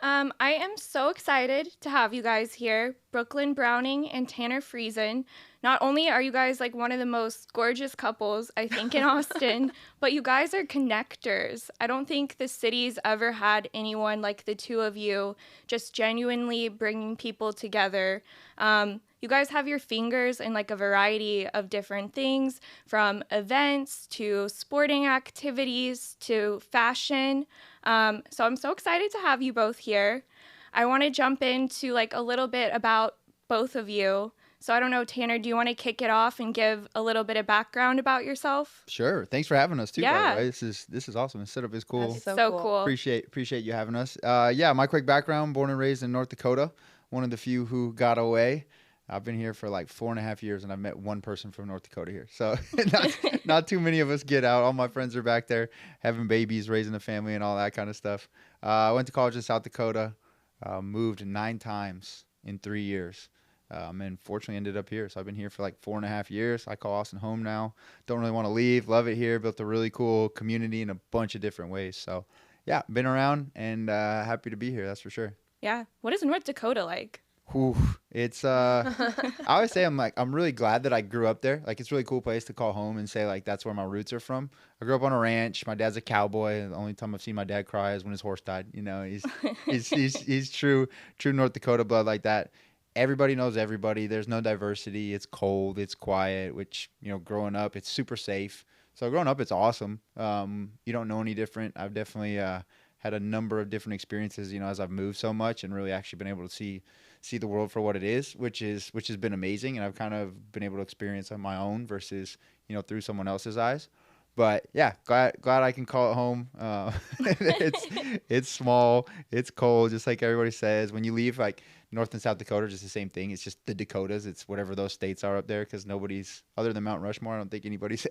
I am so excited to have you guys here, Brooklyn Browning and Tanner Friesen. Not only are you guys like one of the most gorgeous couples, I think, in Austin, but you guys are connectors. I don't think the city's ever had anyone like the two of you, just genuinely bringing people together. You guys have your fingers in like a variety of different things, from events to sporting activities to fashion. So I'm so excited to have you both here. I want to jump into like a little bit about both of you. So I don't know, Tanner, do you want to kick it off and give a little bit of background about yourself? Sure. Thanks for having us too, by Yeah. the way. This is awesome. The setup is cool. That's So cool. Appreciate you having us. Yeah, my quick background, born and raised in North Dakota, one of the few who got away. I've been here for like 4.5 years, and I've met one person from North Dakota here. So not too many of us get out. All my friends are back there having babies, raising a family, and all that kind of stuff. I went to college in South Dakota, moved 9 times in 3 years. And fortunately ended up here. So I've been here for like 4.5 years. I call Austin home now. Don't really want to leave. Love it here. Built a really cool community in a bunch of different ways. So yeah, been around and happy to be here. That's for sure. Yeah. What is North Dakota like? Whew. It's I always say I'm really glad that I grew up there. Like, it's a really cool place to call home and say like that's where my roots are from. I grew up on a ranch. My dad's a cowboy. The only time I've seen my dad cry is when his horse died. You know, he's true North Dakota blood like that. Everybody knows everybody. There's no diversity. It's cold. It's quiet, which, you know, growing up, it's super safe. So growing up, it's awesome. You don't know any different. I've definitely had a number of different experiences, you know, as I've moved so much and really actually been able to see the world for what it is, which has been amazing. And I've kind of been able to experience on my own versus, you know, through someone else's eyes. But yeah, glad I can call it home. It's small, it's cold, just like everybody says. When you leave like North and South Dakota, just the same thing. It's just the Dakotas. It's whatever those states are up there, because nobody's other than Mount Rushmore. I don't think anybody's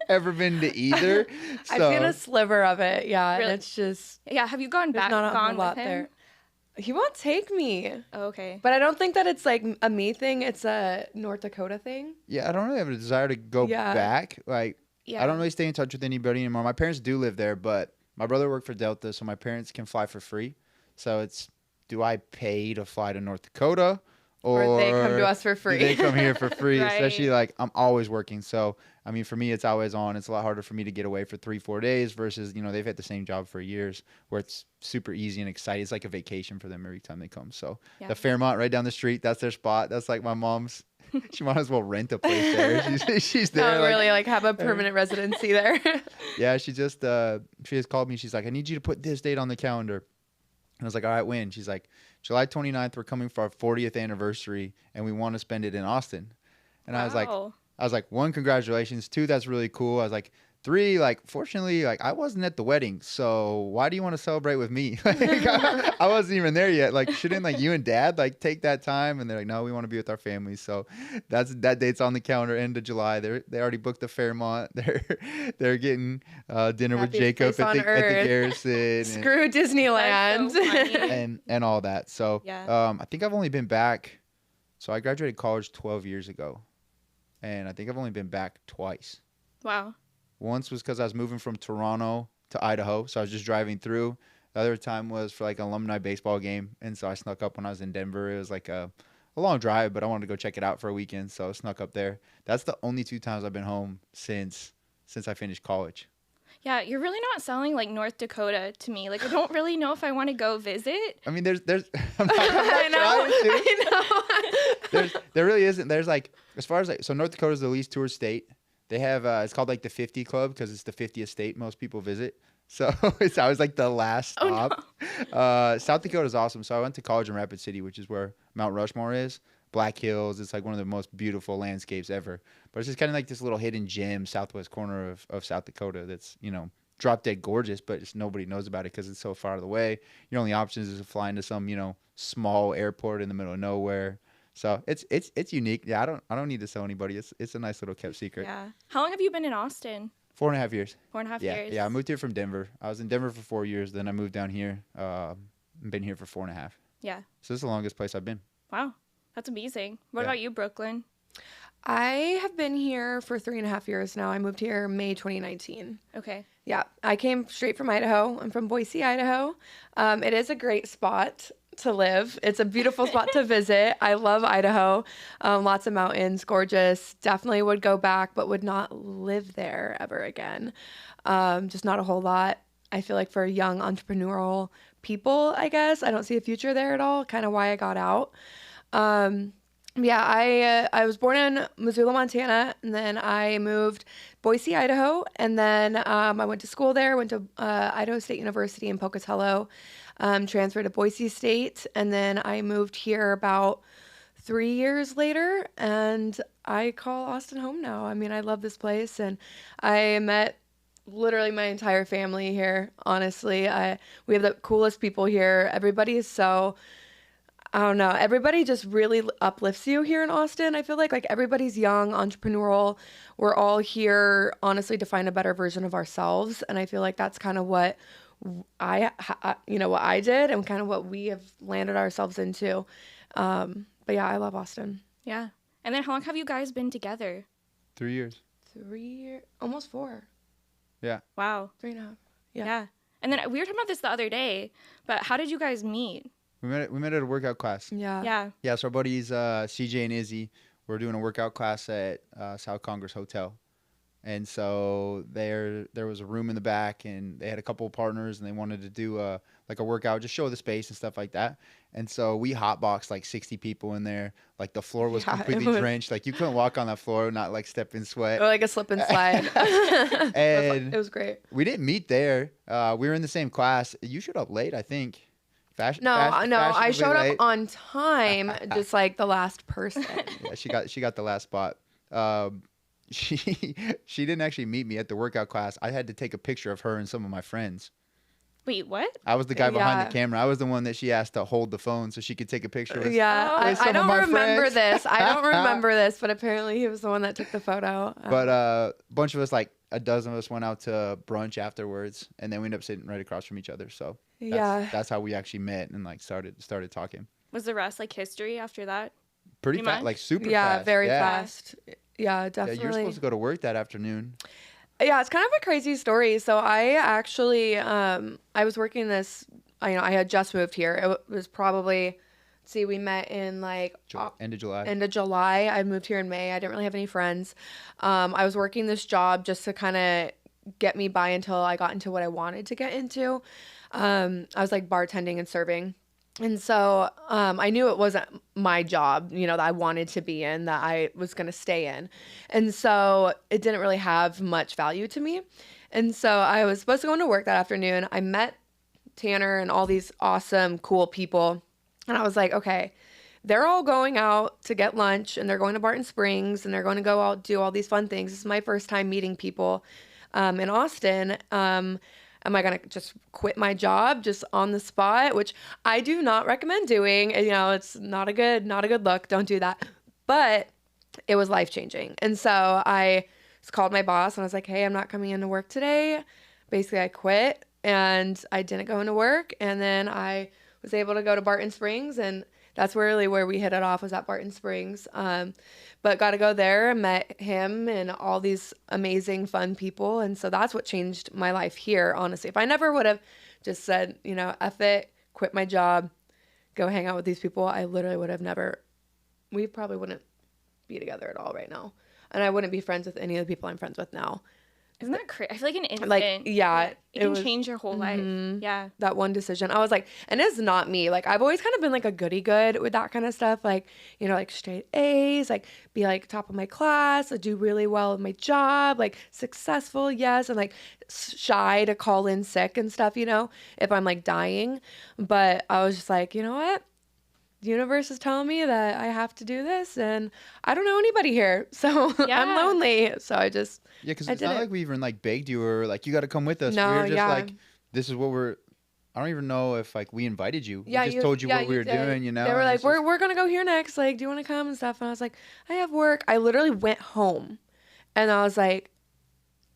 ever been to either. So, I've seen a sliver of it, yeah. Really? And it's just Yeah, have you gone back, there's not a gone whole lot with him? there. He won't take me, Oh, okay. but I don't think that it's like a me thing. It's a North Dakota thing. yeah, I don't really have a desire to go Yeah. back. Like, Yeah. I don't really stay in touch with anybody anymore. My parents do live there, but my brother worked for Delta, so my parents can fly for free. So it's, do I pay to fly to North Dakota, Or they come to us for free. do they come here for free? Right. Especially like I'm always working, so I mean, for me, it's always on. It's a lot harder for me to get away for 3-4 days versus, you know, they've had the same job for years where it's super easy and exciting. It's like a vacation for them every time they come. So Yeah. the Fairmont right down the street, that's their spot. That's like my mom's. She might as well rent a place there. She's there. Not really like have a permanent residency there. Yeah, she just she has called me. She's like, I need you to put this date on the calendar. And I was like, all right, when? She's like, July 29th, we're coming for our 40th anniversary, and we want to spend it in Austin. And Wow. I was like, 1, congratulations. 2, that's really cool. I was like, 3, like, fortunately, like, I wasn't at the wedding, so why do you want to celebrate with me? Like, I wasn't even there yet. Like, shouldn't like you and Dad like take that time? And they're like, no, we want to be with our families. So that date's on the calendar, end of July. They already booked the Fairmont. They're getting dinner with Happiest Jacob place at on the earth. Garrison. and- Screw Disneyland. That's so funny. and all that. So Yeah. I think I've only been back. So I graduated college 12 years ago, and I think I've only been back twice. Wow. Once was because I was moving from Toronto to Idaho, so I was just driving through. The other time was for like an alumni baseball game, and so I snuck up when I was in Denver. It was like a long drive, but I wanted to go check it out for a weekend, so I snuck up there. That's the only 2 times I've been home since I finished college. Yeah, you're really not selling like North Dakota to me. Like, I don't really know if I want to go visit. I mean, there's I'm not trying to. There really isn't. There's like, as far as like, so North Dakota is the least toured state. They have it's called like the 50 Club because it's the 50th state most people visit. So it's always like the last stop. South Dakota is awesome. So I went to college in Rapid City, which is where Mount Rushmore is. Black Hills. It's like one of the most beautiful landscapes ever. But it's just kind of like this little hidden gem, southwest corner of South Dakota that's, you know, drop dead gorgeous, but just nobody knows about it because it's so far out of the way. Your only options is to fly into some, you know, small airport in the middle of nowhere. So it's unique. Yeah, I don't need to sell anybody. It's a nice little kept secret. Yeah. How long have you been in Austin? 4.5 years. 4.5 Yeah, years. yeah. I moved here from Denver. I was in Denver for 4 years. Then I moved down here. Been here for 4.5. Yeah. So this is the longest place I've been. Wow. That's amazing. What Yeah. about you, Brooklyn? I have been here for 3.5 years now. I moved here May 2019. Okay. Yeah, I came straight from Idaho. I'm from Boise, Idaho. It is a great spot to live. It's a beautiful spot to visit. I love Idaho. Lots of mountains, gorgeous. Definitely would go back, but would not live there ever again. Just not a whole lot. I feel like for young entrepreneurial people, I guess, I don't see a future there at all. Kind of why I got out. Yeah, I was born in Missoula, Montana, and then I moved Boise, Idaho, and then I went to school there. Went to Idaho State University in Pocatello, transferred to Boise State, and then I moved here about 3 years later, and I call Austin home now. I mean, I love this place, and I met literally my entire family here. Honestly, we have the coolest people here. Everybody is so. I don't know. Everybody just really uplifts you here in Austin. I feel like everybody's young, entrepreneurial. We're all here, honestly, to find a better version of ourselves. And I feel like that's kind of what what I did and kind of what we have landed ourselves into. But yeah, I love Austin. Yeah. And then how long have you guys been together? 3 years. 3 years, almost 4. Yeah. Wow. 3.5. Yeah. And then we were talking about this the other day, but how did you guys meet? We met at a workout class. Yeah. Yeah. Yeah, so our buddies CJ and Izzy were doing a workout class at South Congress Hotel. And so there was a room in the back, and they had a couple of partners, and they wanted to do a workout, just show the space and stuff like that. And so we hotboxed like 60 people in there. Like the floor was completely drenched. Like you couldn't walk on that floor, not like step in sweat. Or like a slip and slide. And it was great. we didn't meet there. We were in the same class. You showed up late, I think. No, I showed late. up on time, just like the last person. Yeah, she got the last spot. She didn't actually meet me at the workout class. I had to take a picture of her and some of my friends. Wait, what? I was the guy behind the camera. I was the one that she asked to hold the phone so she could take a picture with. Yeah, I don't remember this. I don't remember this, but apparently he was the one that took the photo. But a bunch of us, like a dozen of us, went out to brunch afterwards, and then we ended up sitting right across from each other. So that's how we actually met and like started talking. Was the rest like history after that? Pretty fast, like super fast. Yeah, very fast. Yeah, definitely. Yeah, you were supposed to go to work that afternoon. Yeah, it's kind of a crazy story. So I actually, I was working this, I had just moved here. It was probably, we met in like end of July. End of July. I moved here in May. I didn't really have any friends. I was working this job just to kind of get me by until I got into what I wanted to get into. I was like bartending and serving. And so I knew it wasn't my job, that I wanted to be in, that I was going to stay in. And so it didn't really have much value to me. And so I was supposed to go into work that afternoon. I met Tanner and all these awesome, cool people. And I was like, okay, they're all going out to get lunch, and they're going to Barton Springs, and they're going to go out, do all these fun things. This is my first time meeting people in Austin. Am I going to just quit my job just on the spot, which I do not recommend doing. It's not a good look. Don't do that. But it was life-changing. And so I just called my boss and I was like, hey, I'm not coming into work today. Basically, I quit and I didn't go into work. And then I was able to go to Barton Springs, and that's really where we hit it off, was at Barton Springs. But got to go there, met him and all these amazing, fun people. And so that's what changed my life here, honestly. If I never would have just said, F it, quit my job, go hang out with these people, I literally would have we probably wouldn't be together at all right now. And I wouldn't be friends with any of the people I'm friends with now. Isn't that crazy? I feel like an instant. It can change your whole life. Yeah. That one decision. I was like, and it's not me. Like, I've always kind of been like a goody good with that kind of stuff. Like, like straight A's, like be like top of my class, do really well in my job, like successful, yes, and like shy to call in sick and stuff, if I'm like dying. But I was just like, you know what? The universe is telling me that I have to do this, and I don't know anybody here, so I'm lonely. So I just because it's not like we even like begged you or like you got to come with us. No, we were just like, this is what I don't even know if like we invited you. Yeah, we just told you what we were doing. They were like, we're gonna go here next. Like, do you want to come and stuff? And I was like, I have work. I literally went home, and I was like,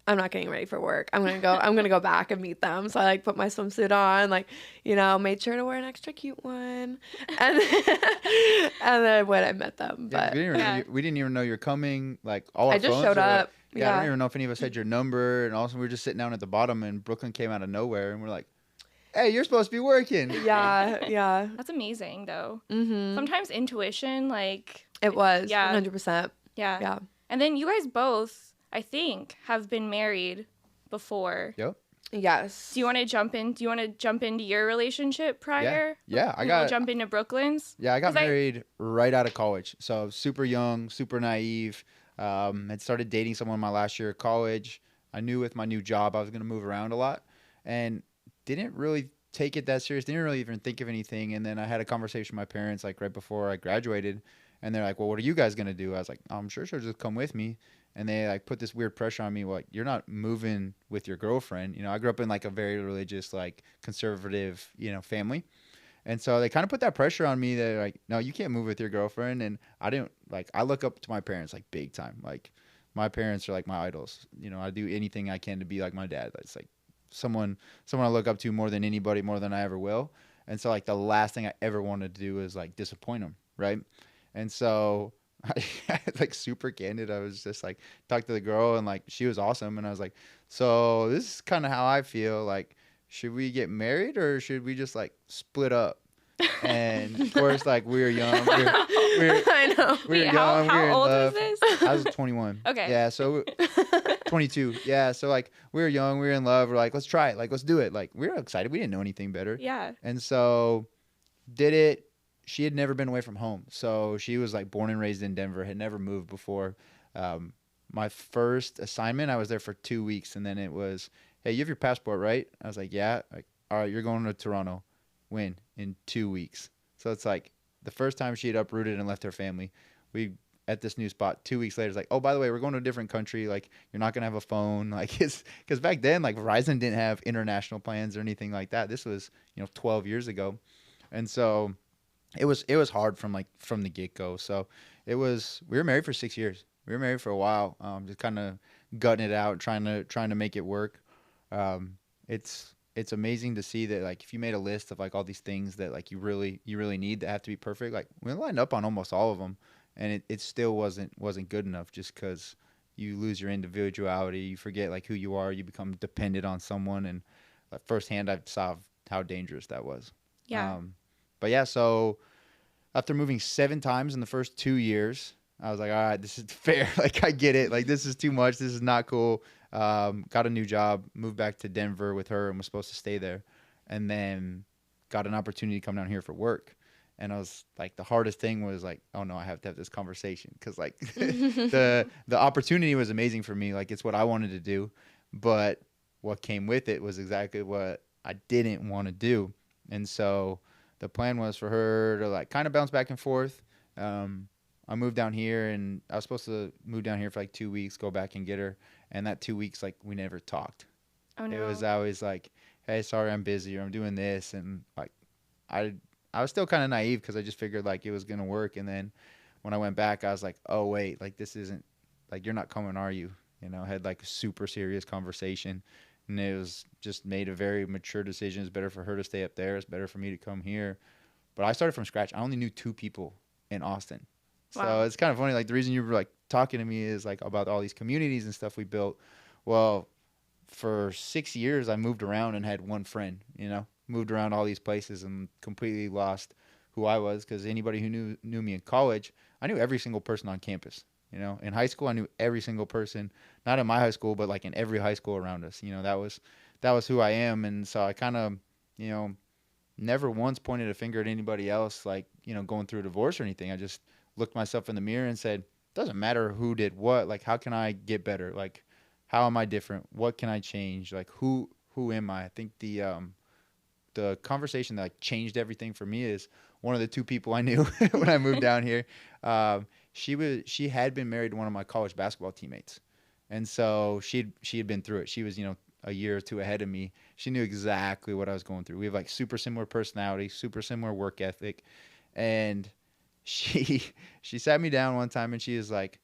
I'm not getting ready for work. I'm gonna go back and meet them. So I like put my swimsuit on, like, made sure to wear an extra cute one. And then when I met them. But we didn't even know you're coming. Like I just showed up. I don't even know if any of us had your number. And also we were just sitting down at the bottom and Brooklyn came out of nowhere and we're like, hey, you're supposed to be working. Yeah. That's amazing, though. Mm-hmm. Sometimes intuition, like... It was, Yeah. 100%. Yeah. Yeah. And then you guys both, I think, have been married before. Yep. Yes. Do you want to jump into your relationship prior? Yeah. We'll jump into Brooklyn's. Yeah, I got married right out of college. So super young, super naive. Had started dating someone my last year of college. I knew with my new job I was going to move around a lot and didn't really take it that serious. Didn't really even think of anything. And then I had a conversation with my parents like right before I graduated. And they're like, well, what are you guys going to do? I was like, I'm sure she'll just come with me. And they like put this weird pressure on me. Like, you're not moving with your girlfriend. You know, I grew up in like a very religious, like conservative, family. And so they kind of put that pressure on me that like, no, you can't move with your girlfriend. And I didn't I look up to my parents like big time. Like my parents are like my idols. I do anything I can to be like my dad. It's like someone I look up to more than anybody, more than I ever will. And so like the last thing I ever wanted to do is like disappoint them. Right. And so I like super candid. I was just like talked to the girl and like she was awesome. And I was like, so this is kind of how I feel. Like, should we get married or should we just like split up? And of course, like we were young. I know. We were Wait, young. how we were in old love. was this? I was 21. Okay. Yeah. So 22. Yeah. So like we were young. We were in love. We're like, let's try it. Like, let's do it. Like we were excited. We didn't know anything better. Yeah. And so did it. She had never been away from home. So she was like born and raised in Denver, had never moved before. My first assignment, I was there for 2 weeks. And then it was, hey, you have your passport, right? I was like, yeah. Like, all right, you're going to Toronto. When? In 2 weeks. So it's like the first time she had uprooted and left her family. We at this new spot 2 weeks later, it's like, oh, by the way, we're going to a different country. Like, you're not going to have a phone. Like, it's because back then, like, Verizon didn't have international plans or anything like that. This was, 12 years ago. And so it was hard from the get-go. So we were married for 6 years. We were married for a while, just kind of gutting it out, trying to make it work. It's amazing to see that like if you made a list of like all these things that like you really need that have to be perfect, like we lined up on almost all of them, and it still wasn't good enough just because you lose your individuality, you forget like who you are, you become dependent on someone, and like, firsthand I saw how dangerous that was. Yeah. But yeah, so after moving 7 times in the first 2 years, I was like, all right, this is fair. Like, I get it. Like, this is too much. This is not cool. Got a new job, moved back to Denver with her and was supposed to stay there. And then got an opportunity to come down here for work. And I was like, the hardest thing was like, oh no, I have to have this conversation. Cause like the opportunity was amazing for me. Like, it's what I wanted to do. But what came with it was exactly what I didn't want to do. And so the plan was for her to like kind of bounce back and forth. I moved down here and I was supposed to move down here for like 2 weeks, go back and get her. And that 2 weeks, like we never talked. Oh no. It was always like, hey, sorry, I'm busy or I'm doing this. And like, I was still kind of naive because I just figured like it was going to work. And then when I went back, I was like, oh wait, like this isn't like, you're not coming, are you? I had like a super serious conversation and it was just made a very mature decision. It's better for her to stay up there. It's better for me to come here. But I started from scratch. I only knew 2 people in Austin. Wow. So it's kind of funny. Like the reason you were like talking to me is like about all these communities and stuff we built. Well, for 6 years, I moved around and had one friend, moved around all these places and completely lost who I was. Cause anybody who knew me in college, I knew every single person on campus, in high school, I knew every single person, not in my high school, but like in every high school around us, that was who I am. And so I kind of, never once pointed a finger at anybody else, like, going through a divorce or anything. I just looked myself in the mirror and said, doesn't matter who did what, like, how can I get better? Like, how am I different? What can I change? Like, who am I? I think the conversation that like changed everything for me is one of the 2 people I knew when I moved down here. She had been married to one of my college basketball teammates. And so she had been through it. She was, a year or 2 ahead of me. She knew exactly what I was going through. We have like super similar personality, super similar work ethic. And she sat me down one time and she was like,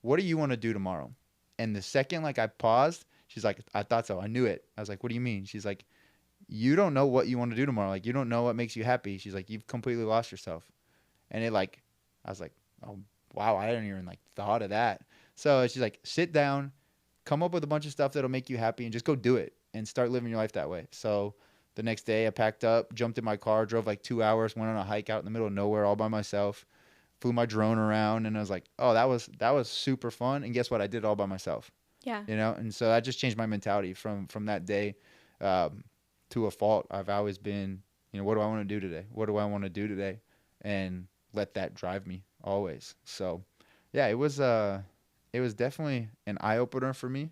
what do you want to do tomorrow? And the second like I paused, she's like, I thought so. I knew it. I was like, what do you mean? She's like, you don't know what you want to do tomorrow. Like, you don't know what makes you happy. She's like, you've completely lost yourself. And it like, I was like, oh, wow, I hadn't even like thought of that. So she's like, sit down, come up with a bunch of stuff that'll make you happy and just go do it and start living your life that way. So the next day I packed up, jumped in my car, drove like 2 hours, went on a hike out in the middle of nowhere all by myself, flew my drone around, and I was like, oh, that was super fun. And guess what? I did it all by myself. Yeah. You know, and so that just changed my mentality from that day to a fault. I've always been, you know, what do I want to do today? What do I want to do today? And let that drive me always. So yeah, it was definitely an eye opener for me.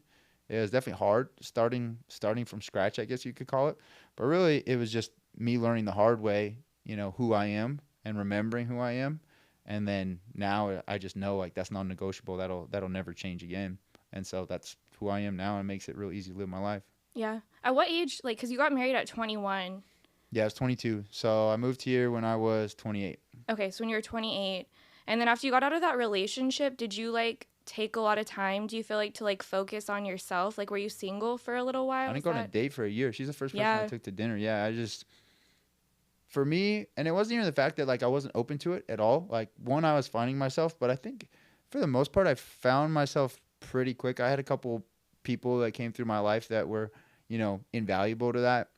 It was definitely hard starting from scratch, I guess you could call it. But really, it was just me learning the hard way, you know, who I am and remembering who I am. And then now I just know like that's non-negotiable. That'll never change again. And so that's who I am now, and it makes it real easy to live my life. Yeah. At what age, like, because you got married at 21. Yeah, I was 22. So I moved here when I was 28. Okay, so when you were 28. And then after you got out of that relationship, did you, like, take a lot of time, do you feel like, to, like, focus on yourself? Like, were you single for a little while? I didn't go on a date for a year. She's the first person Yeah. I took to dinner. Yeah, for me, and it wasn't even the fact that, like, I wasn't open to it at all. Like, one, I was finding myself, but I think for the most part, I found myself pretty quick. I had a couple people that came through my life that were, you know, invaluable to that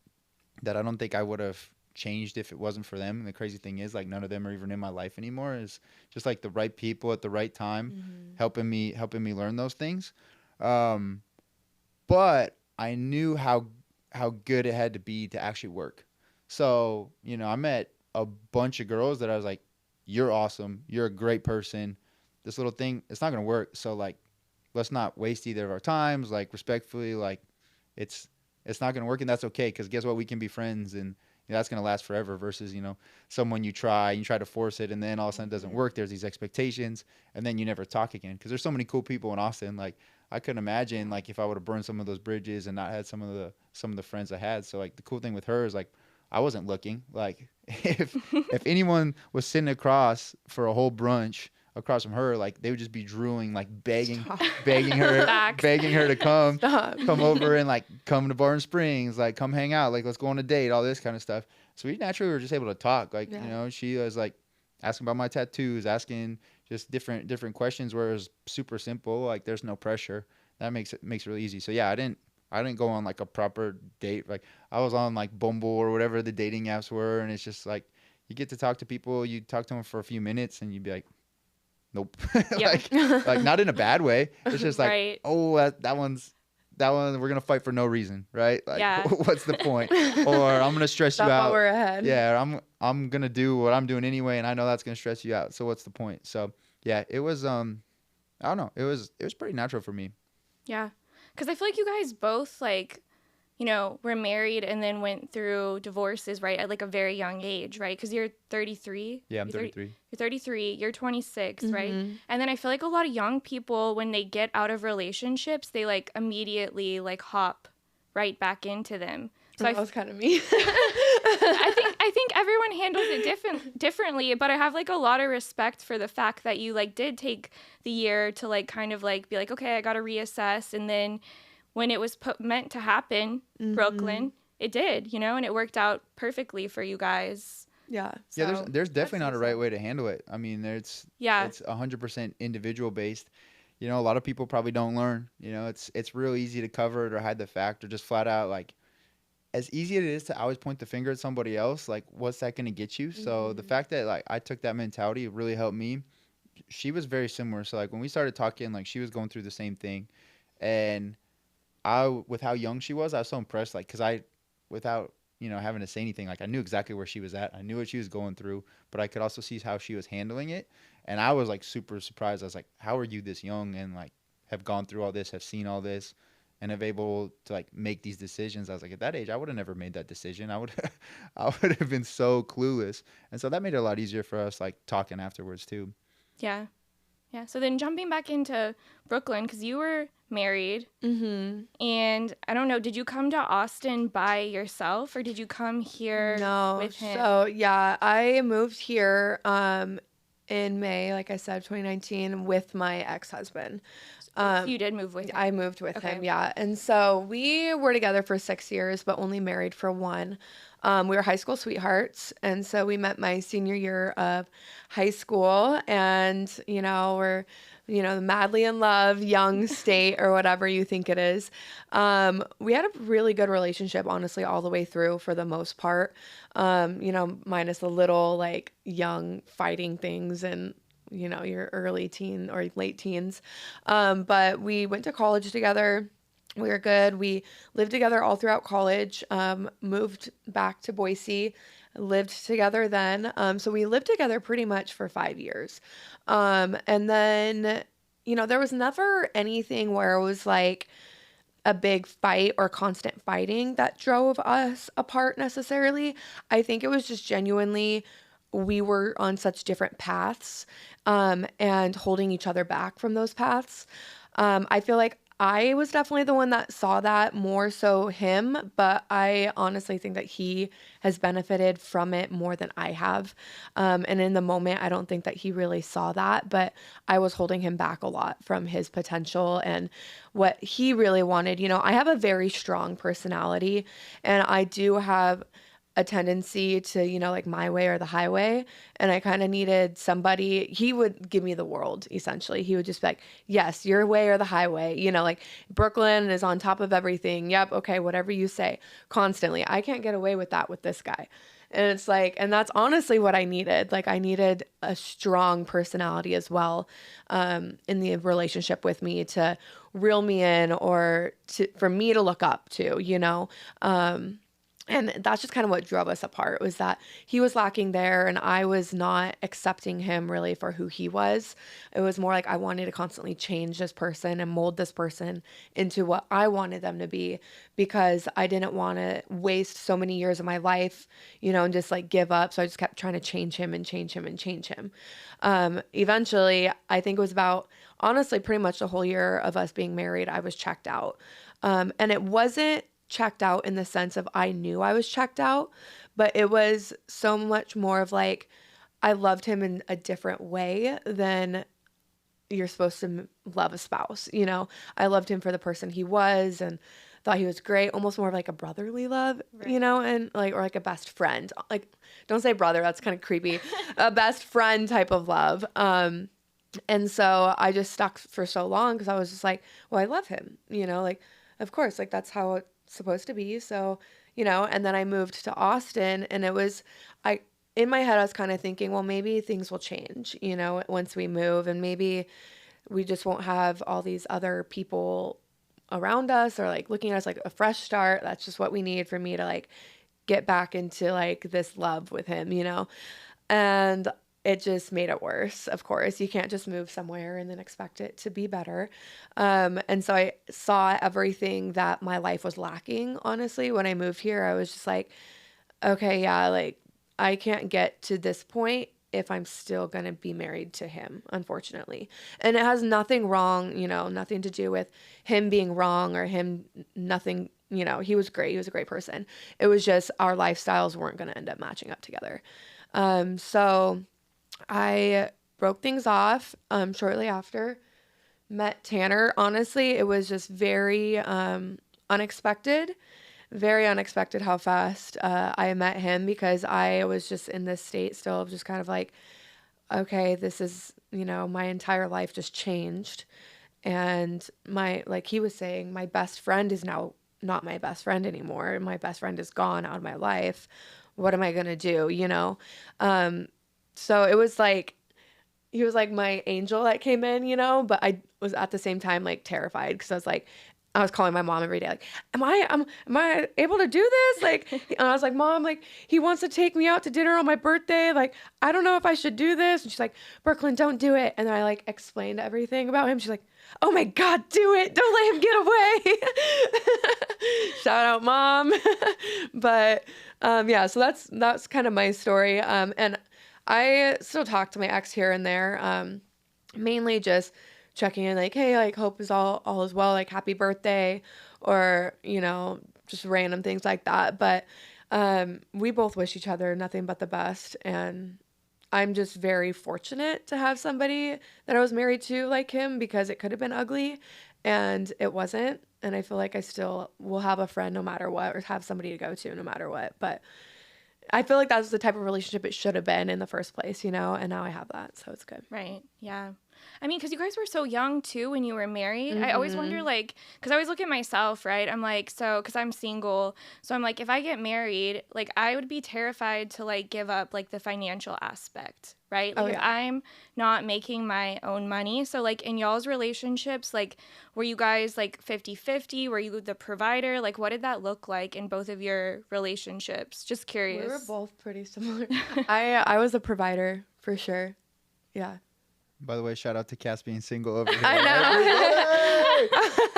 I don't think I would have changed if it wasn't for them. And the crazy thing is, like, none of them are even in my life anymore. It's just like the right people at the right time helping me learn those things. But I knew how good it had to be to actually work. So, you know, I met a bunch of girls that I was like, you're awesome. You're a great person. This little thing, it's not going to work. So, like, let's not waste either of our times. Like, respectfully, like, it's not going to work, and that's okay, because guess what? We can be friends, and you know, that's going to last forever versus, you know, someone you try to force it, and then all of a sudden it doesn't work. There's these expectations, and then you never talk again, because there's so many cool people in Austin. Like, I couldn't imagine, like, if I would have burned some of those bridges and not had some of the friends I had. So, like, the cool thing with her is, like, I wasn't looking. Like, if anyone was sitting across for a whole brunch across from her, like, they would just be drooling, like, begging her to come over and, like, come to Barton Springs, like, come hang out, like, let's go on a date, all this kind of stuff. So we naturally were just able to talk. Like, you know, she was like asking about my tattoos, asking just different questions where it was super simple. Like, there's no pressure. That makes it really easy. So yeah, I didn't go on like a proper date. Like, I was on like Bumble or whatever the dating apps were, and it's just like you get to talk to people, you talk to them for a few minutes, and you'd be like, nope. like not in a bad way. It's just like, right. Oh, that one we're gonna fight for no reason, right? Like, what's the point? Or I'm gonna stress you out. We're ahead. Yeah, I'm gonna do what I'm doing anyway, and I know that's gonna stress you out. So what's the point? So yeah, it was I don't know. It was pretty natural for me. Yeah, because I feel like you guys both, like, you know, were married and then went through divorces, right, at like a very young age, right? Because you're 33. Yeah, I'm 33. You're 33. You're 26, right? And then I feel like a lot of young people, when they get out of relationships, they like immediately like hop right back into them. So that was kind of me. I think everyone handles it differently, but I have like a lot of respect for the fact that you like did take the year to like kind of like be like, okay, I got to reassess, and then when it was meant to happen, Brooklyn, it did, you know, and it worked out perfectly for you guys. Yeah. So, yeah, there's definitely not a right way to handle it. I mean, it's 100% individual based. You know, a lot of people probably don't learn. You know, it's real easy to cover it or hide the fact or just flat out, like, as easy as it is to always point the finger at somebody else, like, what's that going to get you? So the fact that, like, I took that mentality really helped me. She was very similar. So, like, when we started talking, like, she was going through the same thing. And with how young she was, I was so impressed, like, because without, you know, having to say anything, like, I knew exactly where she was at. I knew what she was going through, but I could also see how she was handling it. And I was, like, super surprised. I was like, how are you this young and, like, have gone through all this, have seen all this, and have able to, like, make these decisions? I was like, at that age, I would have never made that decision. I would have been so clueless. And so that made it a lot easier for us, like, talking afterwards, too. Yeah. Yeah. So then jumping back into Brooklyn, because you were married, and I don't know, did you come to Austin by yourself, or did you come here with him? So yeah, I moved here in May, like I said, 2019, with my ex-husband. You did move with him. I moved with him, yeah. And so we were together for 6 years, but only married for 1. We were high school sweethearts. And so we met my senior year of high school, and, we're, madly in love, young state, or whatever you think it is. We had a really good relationship, honestly, all the way through for the most part. Minus the little like young fighting things and, your early teen or late teens. But we went to college together. We were good. We lived together all throughout college, moved back to Boise, lived together then. So we lived together pretty much for 5 years. And then, there was never anything where it was like a big fight or constant fighting that drove us apart necessarily. I think it was just genuinely we were on such different paths, and holding each other back from those paths. I feel like I was definitely the one that saw that more so him, but I honestly think that he has benefited from it more than I have. And in the moment, I don't think that he really saw that, but I was holding him back a lot from his potential and what he really wanted. I have a very strong personality, and I do have a tendency to, like my way or the highway. And I kind of needed somebody, he would give me the world, essentially. He would just be like, yes, your way or the highway, like Brooklyn is on top of everything. Yep. Okay. Whatever you say, constantly. I can't get away with that with this guy. And it's like, and that's honestly what I needed. Like I needed a strong personality as well, in the relationship with me to reel me in or for me to look up to. And that's just kind of what drove us apart, was that he was lacking there and I was not accepting him really for who he was. It was more like I wanted to constantly change this person and mold this person into what I wanted them to be, because I didn't want to waste so many years of my life, and just like give up. So I just kept trying to change him and change him and change him. Eventually, I think it was about, honestly, pretty much the whole year of us being married, I was checked out. And it wasn't checked out in the sense of I knew I was checked out, but it was so much more of like I loved him in a different way than you're supposed to love a spouse. I loved him for the person he was and thought he was great, almost more of like a brotherly love, Right. and like, or like a best friend. Like, don't say brother, that's kind of creepy. A best friend type of love. And so I just stuck for so long because I was just like, well, I love him, like, of course, like that's how it's supposed to be. So, and then I moved to Austin, and it was, in my head, I was kind of thinking, well, maybe things will change, once we move, and maybe we just won't have all these other people around us or like looking at us like a fresh start. That's just what we need for me to like get back into like this love with him, and it just made it worse. Of course, you can't just move somewhere and then expect it to be better. And so I saw everything that my life was lacking. Honestly, when I moved here, I was just like, okay, yeah, like I can't get to this point if I'm still going to be married to him, unfortunately. And it has nothing wrong, nothing to do with him being wrong or him, nothing, he was great. He was a great person. It was just our lifestyles weren't going to end up matching up together. So I broke things off shortly after, met Tanner. Honestly, it was just very unexpected, very unexpected how fast I met him, because I was just in this state still of just kind of like, okay, this is, my entire life just changed. And like he was saying, my best friend is now not my best friend anymore. My best friend is gone out of my life. What am I going to do? So it was like, he was like my angel that came in, but I was at the same time like terrified, because I was calling my mom every day, like, am I able to do this? Like, and I was like, Mom, like, he wants to take me out to dinner on my birthday. Like, I don't know if I should do this. And she's like, Brooklyn, don't do it. And then I like explained everything about him. She's like, oh my God, do it. Don't let him get away. Shout out, Mom. But, yeah, so that's kind of my story. And I still talk to my ex here and there, mainly just checking in, like, hey, like, hope is all is well, like, happy birthday, or, just random things like that. But we both wish each other nothing but the best. And I'm just very fortunate to have somebody that I was married to like him, because it could have been ugly and it wasn't. And I feel like I still will have a friend no matter what, or have somebody to go to no matter what. But I feel like that was the type of relationship it should have been in the first place, you know, and now I have that. So it's good. Right. Yeah. I mean, because you guys were so young too when you were married. I always wonder, like, because I always look at myself, right? I'm like, so, because I'm single. So I'm like, if I get married, like, I would be terrified to, like, give up, like, the financial aspect, right? Like, if I'm not making my own money. So, like, in y'all's relationships, like, were you guys, like, 50-50? Were you the provider? Like, what did that look like in both of your relationships? Just curious. We were both pretty similar. I was a provider for sure. Yeah. By the way, shout out to Cass being single over here. I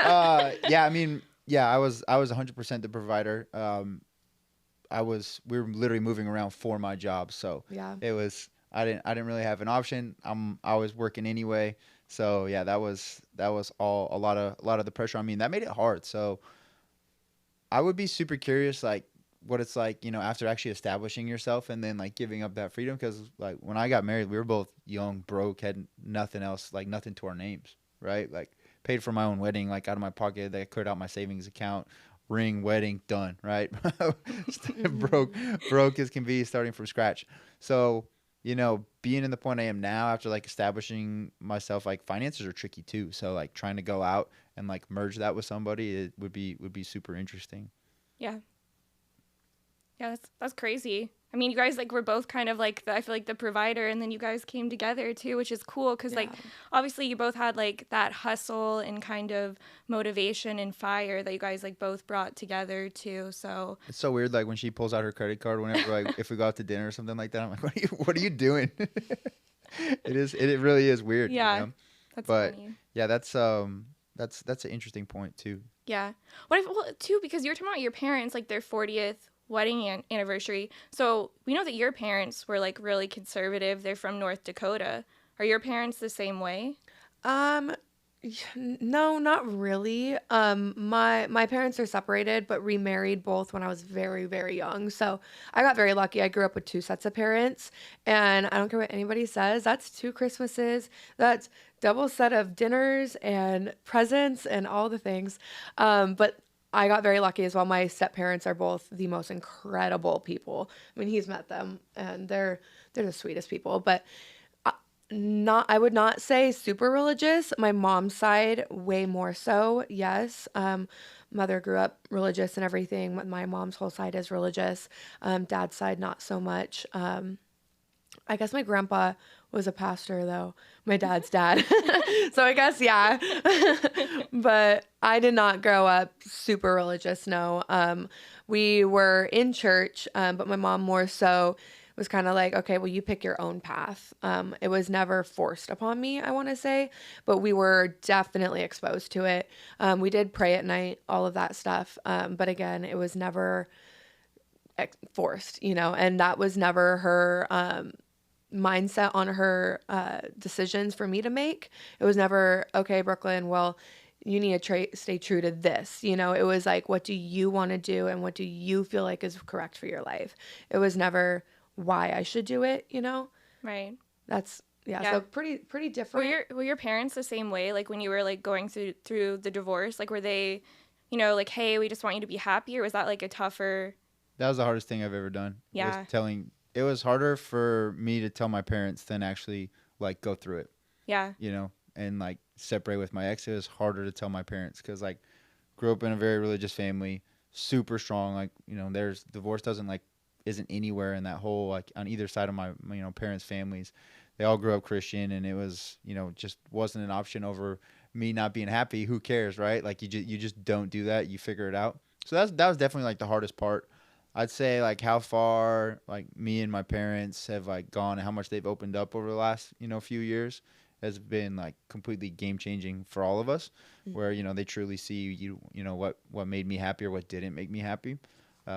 know. Yeah, I mean, yeah, I was 100% the provider. We were literally moving around for my job, so Yeah. it was I didn't really have an option. I was working anyway, so yeah, that was all a lot of the pressure on me, and that made it hard. So I would be super curious, like what it's like, you know, after actually establishing yourself and then like giving up that freedom. Because like when I got married, we were both young, broke, had nothing else, like nothing to our names, right? Like paid for my own wedding, like out of my pocket. They cleared out my savings account, ring, wedding, done, right? broke as can be, starting from scratch. So, you know, being in the point I am now after like establishing myself, like finances are tricky too. So like trying to go out and like merge that with somebody, it would be super interesting. Yeah. Yeah, that's crazy. I mean, you guys like were both kind of like I feel like the provider, and then you guys came together too, which is cool because like obviously you both had like that hustle and kind of motivation and fire that you guys like both brought together too. So it's so weird, like when she pulls out her credit card whenever like if we go out to dinner or something like that. I'm like, what are you doing? It really is weird. Yeah, you know? that's but funny. yeah, that's an interesting point too. Yeah, well too because you're talking about your parents like their 40th wedding anniversary. So we know that your parents were like really conservative. They're from North Dakota. Are your parents the same way? No, not really. My parents are separated, but remarried both when I was very, very young. So I got very lucky. I grew up with two sets of parents, and I don't care what anybody says. That's 2 Christmases. That's double set of dinners and presents and all the things. But I got very lucky as well. My step parents are both the most incredible people. I mean, he's met them, and they're the sweetest people. But I would not say super religious. My mom's side, way more so. Yes. Mother grew up religious and everything. My mom's whole side is religious. Dad's side, not so much. I guess my grandpa was a pastor though. My dad's dad. So I guess, yeah. But I did not grow up super religious. No. We were in church, but my mom more so was kind of like, okay, well, you pick your own path. It was never forced upon me, I want to say, but we were definitely exposed to it. We did pray at night, all of that stuff. But again, it was never forced, you know, and that was never her mindset on her decisions for me to make. It was never, okay, Brooklyn, well, you need to stay true to this. You know, it was like, what do you want to do and what do you feel like is correct for your life? It was never why I should do it, you know? Right. That's, yeah. So pretty different. Were your parents the same way? Like when you were like going through the divorce, like were they, you know, like, hey, we just want you to be happy, or was that like a tougher? That was the hardest thing I've ever done. Yeah. It was harder for me to tell my parents than actually like go through it. Yeah. You know, and like separate with my ex. It was harder to tell my parents because like grew up in a very religious family, super strong. Like, you know, there's divorce isn't anywhere in that whole, like on either side of my, you know, parents' families. They all grew up Christian, and it was, you know, just wasn't an option over me not being happy. Who cares, right? Like you just don't do that. You figure it out. So that was definitely like the hardest part. I'd say like how far like me and my parents have like gone and how much they've opened up over the last, you know, few years has been like completely game changing for all of us, where, you know, they truly see you know, what made me happy or what didn't make me happy.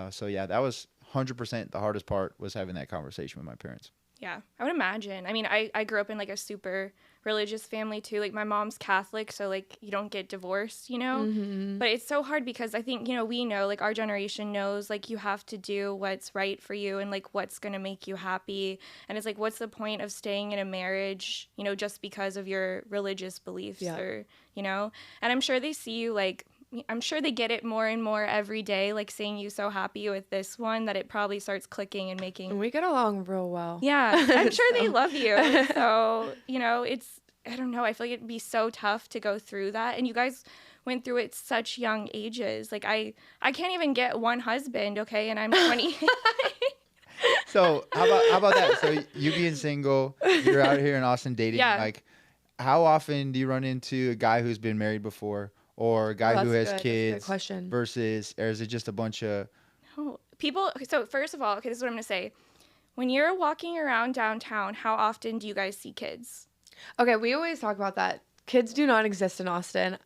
So yeah, that was 100% the hardest part, was having that conversation with my parents. Yeah, I would imagine. I mean, I grew up in like a super religious family too. Like my mom's Catholic, so like you don't get divorced, you know? Mm-hmm. But it's so hard because I think, you know, we know, like our generation knows, like you have to do what's right for you and like what's going to make you happy. And it's like, what's the point of staying in a marriage, you know, just because of your religious beliefs or, you know? And I'm sure they see you like I'm sure they get it more and more every day, like seeing you so happy with this one that it probably starts clicking and making. We get along real well. Yeah, I'm sure they love you. So, it's, I don't know, I feel like it'd be so tough to go through that. And you guys went through it such young ages. Like, I can't even get one husband, okay? And I'm 20. So how about that? So you being single, you're out here in Austin dating. Yeah. Like, how often do you run into a guy who's been married before, or a guy who has That's a kids? good question. Versus, or is it just a bunch of? Oh, people. So first of all, okay, this is what I'm gonna say. When you're walking around downtown, how often do you guys see kids? Okay, we always talk about that. Kids do not exist in Austin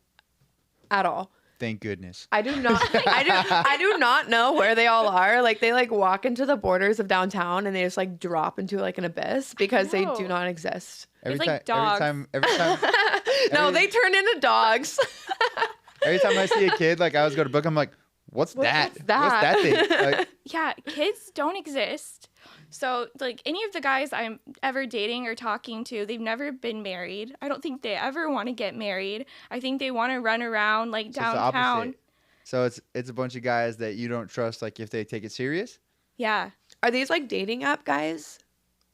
at all. Thank goodness. I do not. I do not know where they all are. Like they like walk into the borders of downtown and they just like drop into like an abyss because they do not exist. Every like dogs. Every time. No, they turn into dogs. Every time I see a kid, like I was going to book, I'm like, what's that? What's that? What's that thing? Like, Yeah, kids don't exist. So, like, any of the guys I'm ever dating or talking to, they've never been married. I don't think they ever want to get married. I think they want to run around, like, so it's the downtown. opposite. So it's a bunch of guys that you don't trust, like, if they take it serious. Yeah. Are these like dating app guys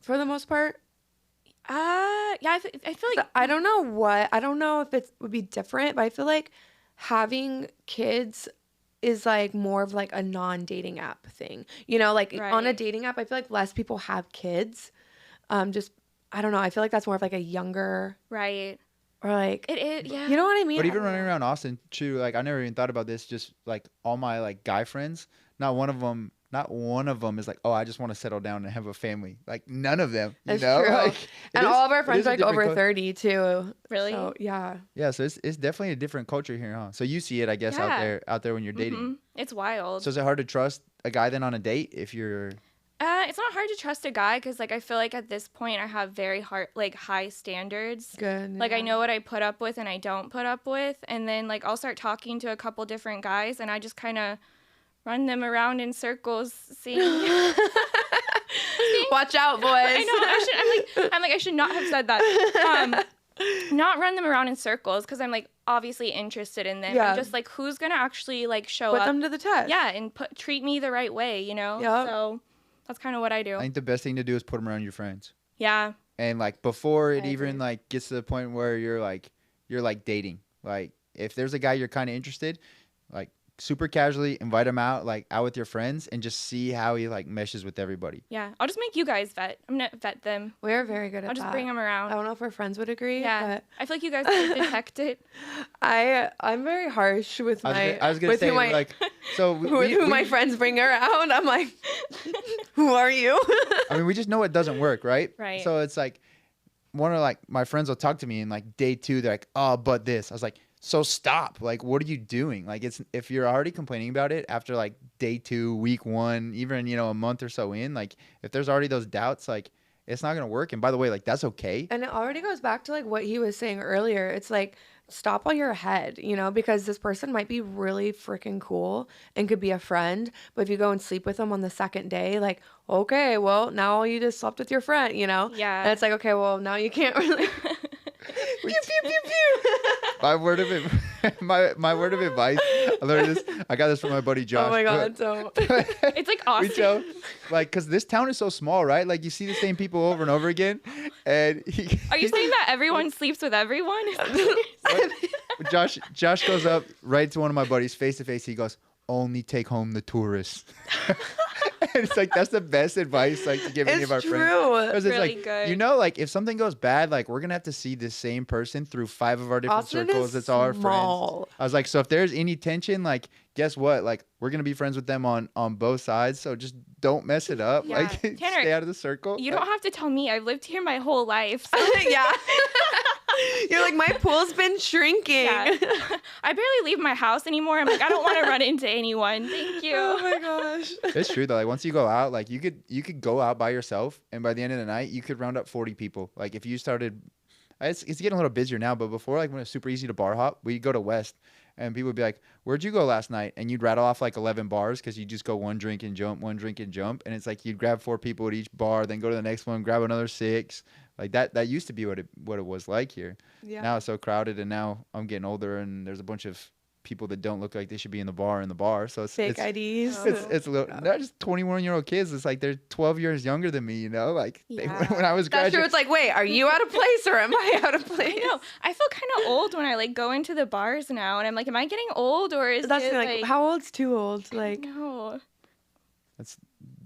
for the most part? Yeah, I feel like... I don't know if it would be different, but I feel like having kids is like more of like a non-dating app thing. Like on a Right. dating app, I feel like less people have kids. Just I don't know. I feel like that's more of like a younger Right. or like It is, yeah. you know what I mean? But even running around Austin, too, like I never even thought about this. Just like all my like guy friends, not one of them is like, oh, I just want to settle down and have a family. Like none of them, That's you know. true. Like, And all of our friends a are like different over 30 too. Really? So, yeah. Yeah, so it's definitely a different culture here, huh? So you see it, I guess, Yeah. out there when you're dating. Mhm. It's wild. So is it hard to trust a guy then on a date if you're? It's not hard to trust a guy because, like, I feel like at this point I have very high standards. Good. Like, I know what I put up with and I don't put up with. And then, like, I'll start talking to a couple different guys and I just kind of run them around in circles, seeing. Watch out, boys. I know. I should not have said that. Not run them around in circles because I'm, like, obviously interested in them. Yeah. I'm just, like, who's going to actually, like, show Put up? them to the test. Yeah, and treat me the right way, Yep. So that's kind of what I do. I think the best thing to do is put them around your friends, Yeah. and like before it I even agree. like gets to the point where you're like dating. Like if there's a guy you're kind of interested, like super casually invite him out with your friends and just see how he like meshes with everybody. Yeah. I'll just make you guys vet. I'm going to vet them. We're very good at I'll just that. bring them I around. don't know if our friends would agree, Yeah. I feel like you guys can detect it. but I'm very harsh with my I was gonna with say who my, like so who my friends bring around. I'm like, who are you? I mean we just know it doesn't work, right? Right. So it's like one of like my friends will talk to me and like day 2 they're like, oh, but this. I was like, so stop. Like, what are you doing? Like, it's if you're already complaining about it after like day 2, week 1, even a month or so in, like if there's already those doubts, like it's not gonna work. And by the way, like that's okay. And it already goes back to like what he was saying earlier. It's like stop on your head, because this person might be really freaking cool and could be a friend, but if you go and sleep with them on the second day, like, okay, well now you just slept with your friend, Yeah. And it's like, okay, well now you can't really pew pew pew pew. My word of my word of advice. I learned this. I got this from my buddy Josh. Oh my god, so It's like We awesome. joke, like, because this town is so small, right? Like, you see the same people over and over again. And Are you saying that everyone sleeps with everyone? Josh goes up right to one of my buddies face to face. He goes, only take home the tourists. And it's like, that's the best advice, like, to give any it's of our friends. true. Because it's Really like, good. like, if something goes bad, like, we're going to have to see the same person through 5 of our different Austin circles. is That's all our small. friends. I was like, so if there's any tension, like, guess what? Like, we're going to be friends with them on both sides. So just don't mess it up. Yeah. Like, Tanner, stay out of the circle. You don't have to tell me. I've lived here my whole life. So Yeah. You're like, my pool's been shrinking. yeah. I barely leave my house anymore. I'm like, I don't want to run into anyone. Thank you. Oh my gosh. It's true though. Like once you go out, like you could go out by yourself, and by the end of the night, you could round up 40 people. Like if you started, it's getting a little busier now, but before, like when it was super easy to bar hop, we'd go to West, and people would be like, "Where'd you go last night?" And you'd rattle off like 11 bars because you just go one drink and jump, and it's like you'd grab 4 people at each bar, then go to the next one, grab another 6. Like that used to be what it was like here. Yeah. Now it's so crowded, and now I'm getting older, and there's a bunch of people that don't look like they should be in the bar. So Fake IDs. It's a little, not just 21-year-old kids. It's like they're 12 years younger than me, you know? Like Yeah. when I was That's true. graduating. It's like, wait, are you out of place or am I out of place? I know. I feel kind of old when I like go into the bars now, and I'm like, am I getting old or is That's it like, how old's too old? Like, no. That's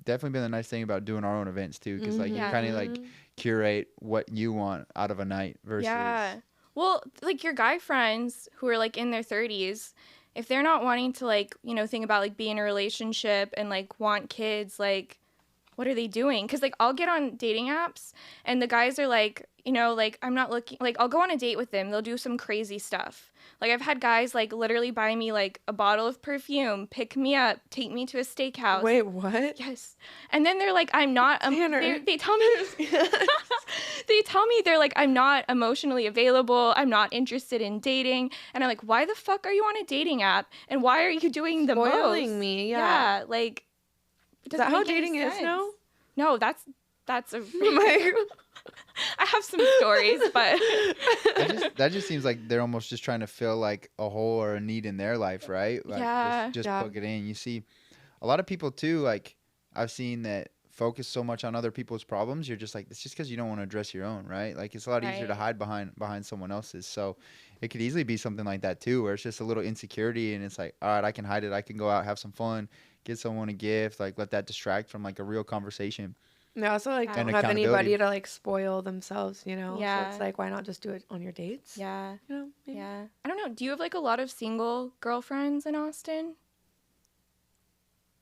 definitely been the nice thing about doing our own events too, because like you Yeah. kind of like curate what you want out of a night versus. Yeah. Well, like your guy friends who are like in their 30s, if they're not wanting to like, think about like being in a relationship and like want kids, like what are they doing? Because like I'll get on dating apps and the guys are like, like I'm not looking, like I'll go on a date with them. They'll do some crazy stuff. Like I've had guys like literally buy me like a bottle of perfume, pick me up, take me to a steakhouse. wait, what? Yes. And then they're like, I'm not, Tanner. they tell me, they tell me they're like, I'm not emotionally available. I'm not interested in dating. And I'm like, why the fuck are you on a dating app? And why are you doing the most? Spoiling me, yeah. like. Is that how dating is now? No, that's a, Like, I have some stories, but. That just seems like they're almost just trying to fill like a hole or a need in their life, right? Like Yeah. just Yeah. plug it in. You see a lot of people too, like I've seen that focus so much on other people's problems. You're just like, it's just because you don't want to address your own, right? Like it's a lot easier to Right. hide behind someone else's. So it could easily be something like that too, where it's just a little insecurity and it's like, all right, I can hide it. I can go out, have some fun, get someone a gift, like let that distract from like a real conversation. they also like Yeah. don't And have anybody accountability. to like spoil themselves, So Yeah. it's like, why not just do it on your dates? Yeah. Maybe. Yeah. I don't know. Do you have like a lot of single girlfriends in Austin?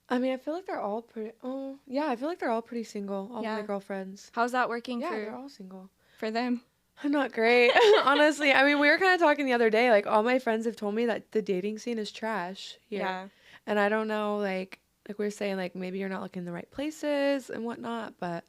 I mean, I feel like they're all pretty. Oh, yeah. I feel like they're all pretty single. All Yeah. my girlfriends. How's that working Yeah, they're all single. for them? Not great, honestly. I mean, we were kind of talking the other day. Like, all my friends have told me that the dating scene is trash here. Yeah. And I don't know, like we were saying, like maybe you're not looking in the right places and whatnot. But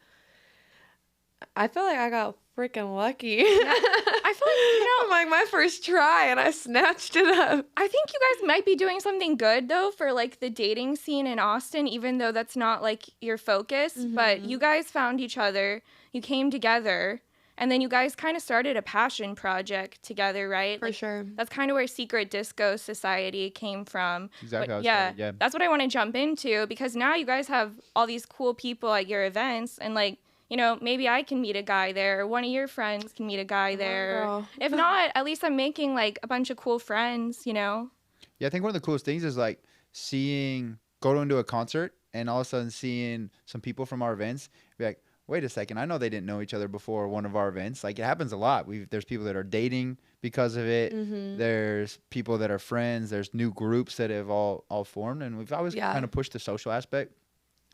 I feel like I got freaking lucky. I feel like, like my first try, and I snatched it up. I think you guys might be doing something good though for like the dating scene in Austin, even though that's not like your focus. But you guys found each other, you came together, and then you guys kind of started a passion project together, right? For Like, sure. that's kind of where Secret Disco Society came from. Exactly But how it yeah, started, yeah. that's what I want to jump into because now you guys have all these cool people at your events and like, maybe I can meet a guy there or one of your friends can meet a guy there. girl. If not, at least I'm making like a bunch of cool friends, Yeah, I think one of the coolest things is like go into a concert and all of a sudden seeing some people from our events be like, wait a second, I know they didn't know each other before one of our events. Like it happens a lot. There's people that are dating because of it. There's people that are friends. There's new groups that have all formed, and we've always Yeah. kind of pushed the social aspect.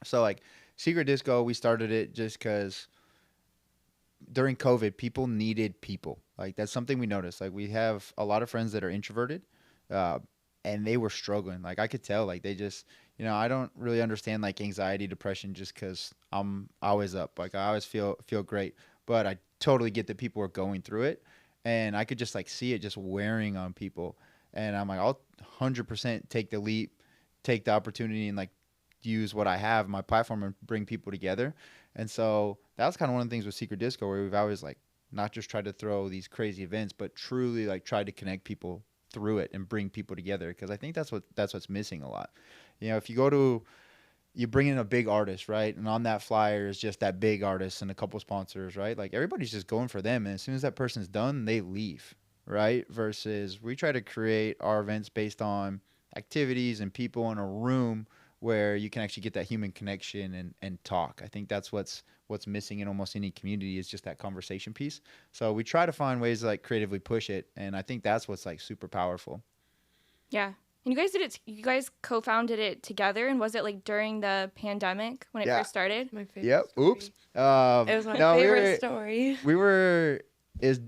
So like Secret Disco, we started it just because during COVID, people needed people. Like that's something we noticed. Like we have a lot of friends that are introverted, and they were struggling. Like I could tell, like they just, I don't really understand like anxiety, depression, just because I'm always up. Like I always feel great, but I totally get that people are going through it, and I could just like see it just wearing on people. And I'm like, I'll 100% take the leap, take the opportunity, and like use what I have, my platform, and bring people together. And so that was kind of one of the things with Secret Disco, where we've always like not just tried to throw these crazy events, but truly like tried to connect people through it and bring people together. Because I think that's what's missing a lot. If you bring in a big artist, right, and on that flyer is just that big artist and a couple sponsors, right? Like everybody's just going for them, and as soon as that person's done, they leave, right? Versus we try to create our events based on activities and people in a room where you can actually get that human connection and talk. I think that's what's missing in almost any community is just that conversation piece. So we try to find ways to like creatively push it, and I think that's what's like super powerful. Yeah. And you guys did it. You guys co-founded it together, and was it like during the pandemic when it Yeah. first started? My favorite. Yep. story. Oops. It was my favorite story. We were is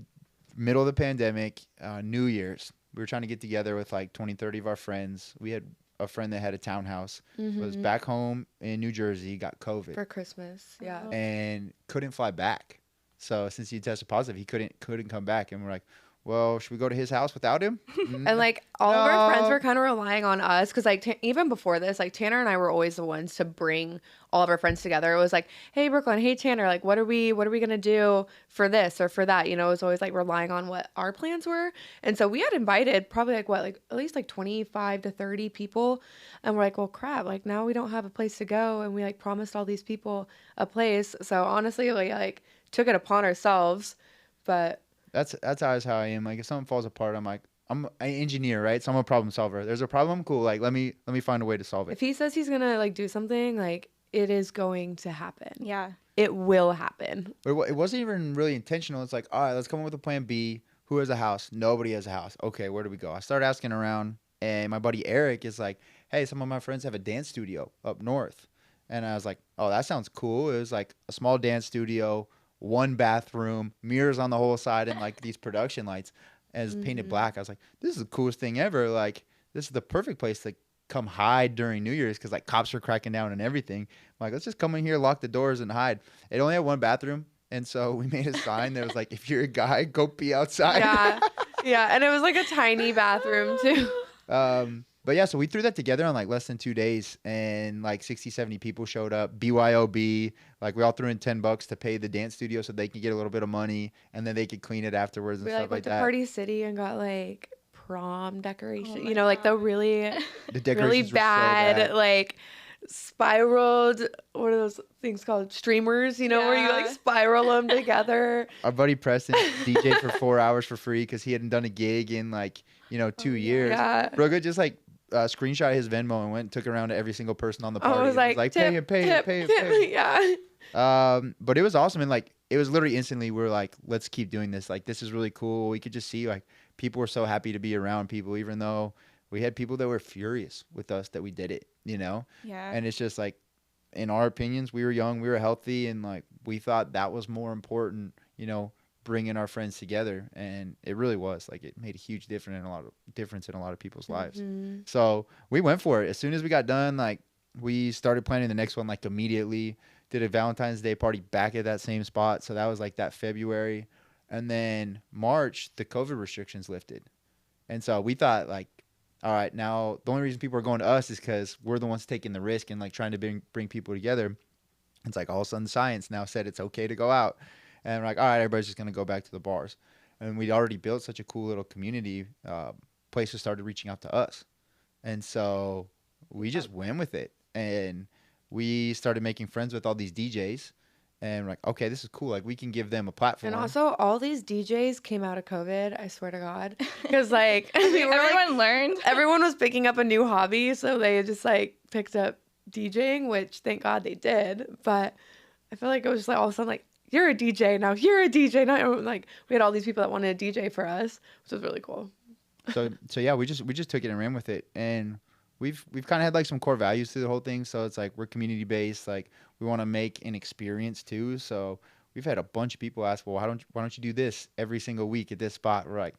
middle of the pandemic, New Year's. We were trying to get together with like 20, 30 of our friends. We had a friend that had a townhouse, was back home in New Jersey, got COVID For Christmas. Yeah. Oh. and couldn't fly back. So since he tested positive, he couldn't come back. And we're like, well, should we go to his house without him? And like all of our friends No. were kind of relying on us because like even before this, like Tanner and I were always the ones to bring all of our friends together. It was like, hey Brooklyn, hey Tanner, like what are we gonna do for this or for that? You know, it was always like relying on what our plans were. And so we had invited probably like at least like 25 to 30 people, and we're like, well crap, like now we don't have a place to go, and we like promised all these people a place. So honestly, we like took it upon ourselves, but. That's always how I am. Like if something falls apart, I'm like, I'm an engineer, right? So I'm a problem solver. There's a problem, cool. Like let me find a way to solve it. If he says he's gonna like do something, like it is going to happen. Yeah. It will happen. But it wasn't even really intentional. It's like, all right, let's come up with a plan B. Who has a house? Nobody has a house. Okay, where do we go? I started asking around, and my buddy Eric is like, hey, some of my friends have a dance studio up north. And I was like, oh, that sounds cool. It was like a small dance studio, 1 bathroom, mirrors on the whole side, and like these production lights as painted black. I was like, this is the coolest thing ever. Like, this is the perfect place to come hide during New Year's because like cops are cracking down and everything. I'm like, let's just come in here, lock the doors, and hide. It only had 1 bathroom. And so we made a sign that was like, if you're a guy, go pee outside. Yeah. Yeah. And it was like a tiny bathroom too. But yeah, so we threw that together on like less than 2 days, and like 60, 70 people showed up. BYOB, like we all threw in $10 to pay the dance studio so they could get a little bit of money, and then they could clean it afterwards and We stuff like like went to that. Party City and got like prom decoration. my You know, like the God. really, The really decorations were so bad, like spiraled. What are those things called? Streamers. You know, where you like Yeah. spiral them together. Our buddy Preston DJ'd for 4 hours for free because he hadn't done a gig in like 2 years. Yeah. Broga just like screenshot his Venmo and went and took it around to every single person on the I party. was and like, pay tip, him, pay him, tip, pay him, tip. pay him. Yeah. But it was awesome, and like it was literally instantly we were like, let's keep doing this. Like this is really cool. We could just see like people were so happy to be around people, even though we had people that were furious with us that we did it, Yeah. And it's just like, in our opinions, we were young, we were healthy, and like we thought that was more important, bringing our friends together, and it really was. Like it made a huge difference in a lot of people's lives. So we went for it as soon as we got done. Like we started planning the next one like immediately. Did a Valentine's Day party back at that same spot, so that was like that February, and then March the COVID restrictions lifted, and so we thought like, all right, now the only reason people are going to us is because we're the ones taking the risk and like trying to bring people together. It's like all of a sudden science now said it's okay to go out. And we're like, all right, everybody's just going to go back to the bars. And we'd already built such a cool little community. Places started reaching out to us. And so we just went with it. And we started making friends with all these DJs. And we're like, okay, this is cool. Like, we can give them a platform. And also, all these DJs came out of COVID, I swear to God. Because, like, they were, Everyone learned. everyone was picking up a new hobby. So they just, like, picked up DJing, which thank God they did. But I feel like it was just like all of a sudden, like, you're a DJ now. You're a DJ now. Like, we had all these people that wanted to DJ for us, which was really cool. So yeah, we just took it and ran with it. And we've kind of had like some core values to the whole thing. So it's like we're community based. Like we want to make an experience too. So we've had a bunch of people ask, well, why don't you do this every single week at this spot? We're like,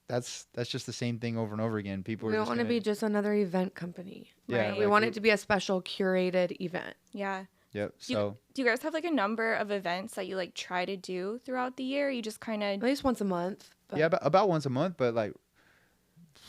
that's just the same thing over and over again. People We are don't just want to gonna- be just another event company. Yeah, We like want it to be a special curated event. Yeah. Yep. Do you, So do you guys have like a number of events that you like try to do throughout the year? You just kind At of least once a month. But yeah, about once a month. But like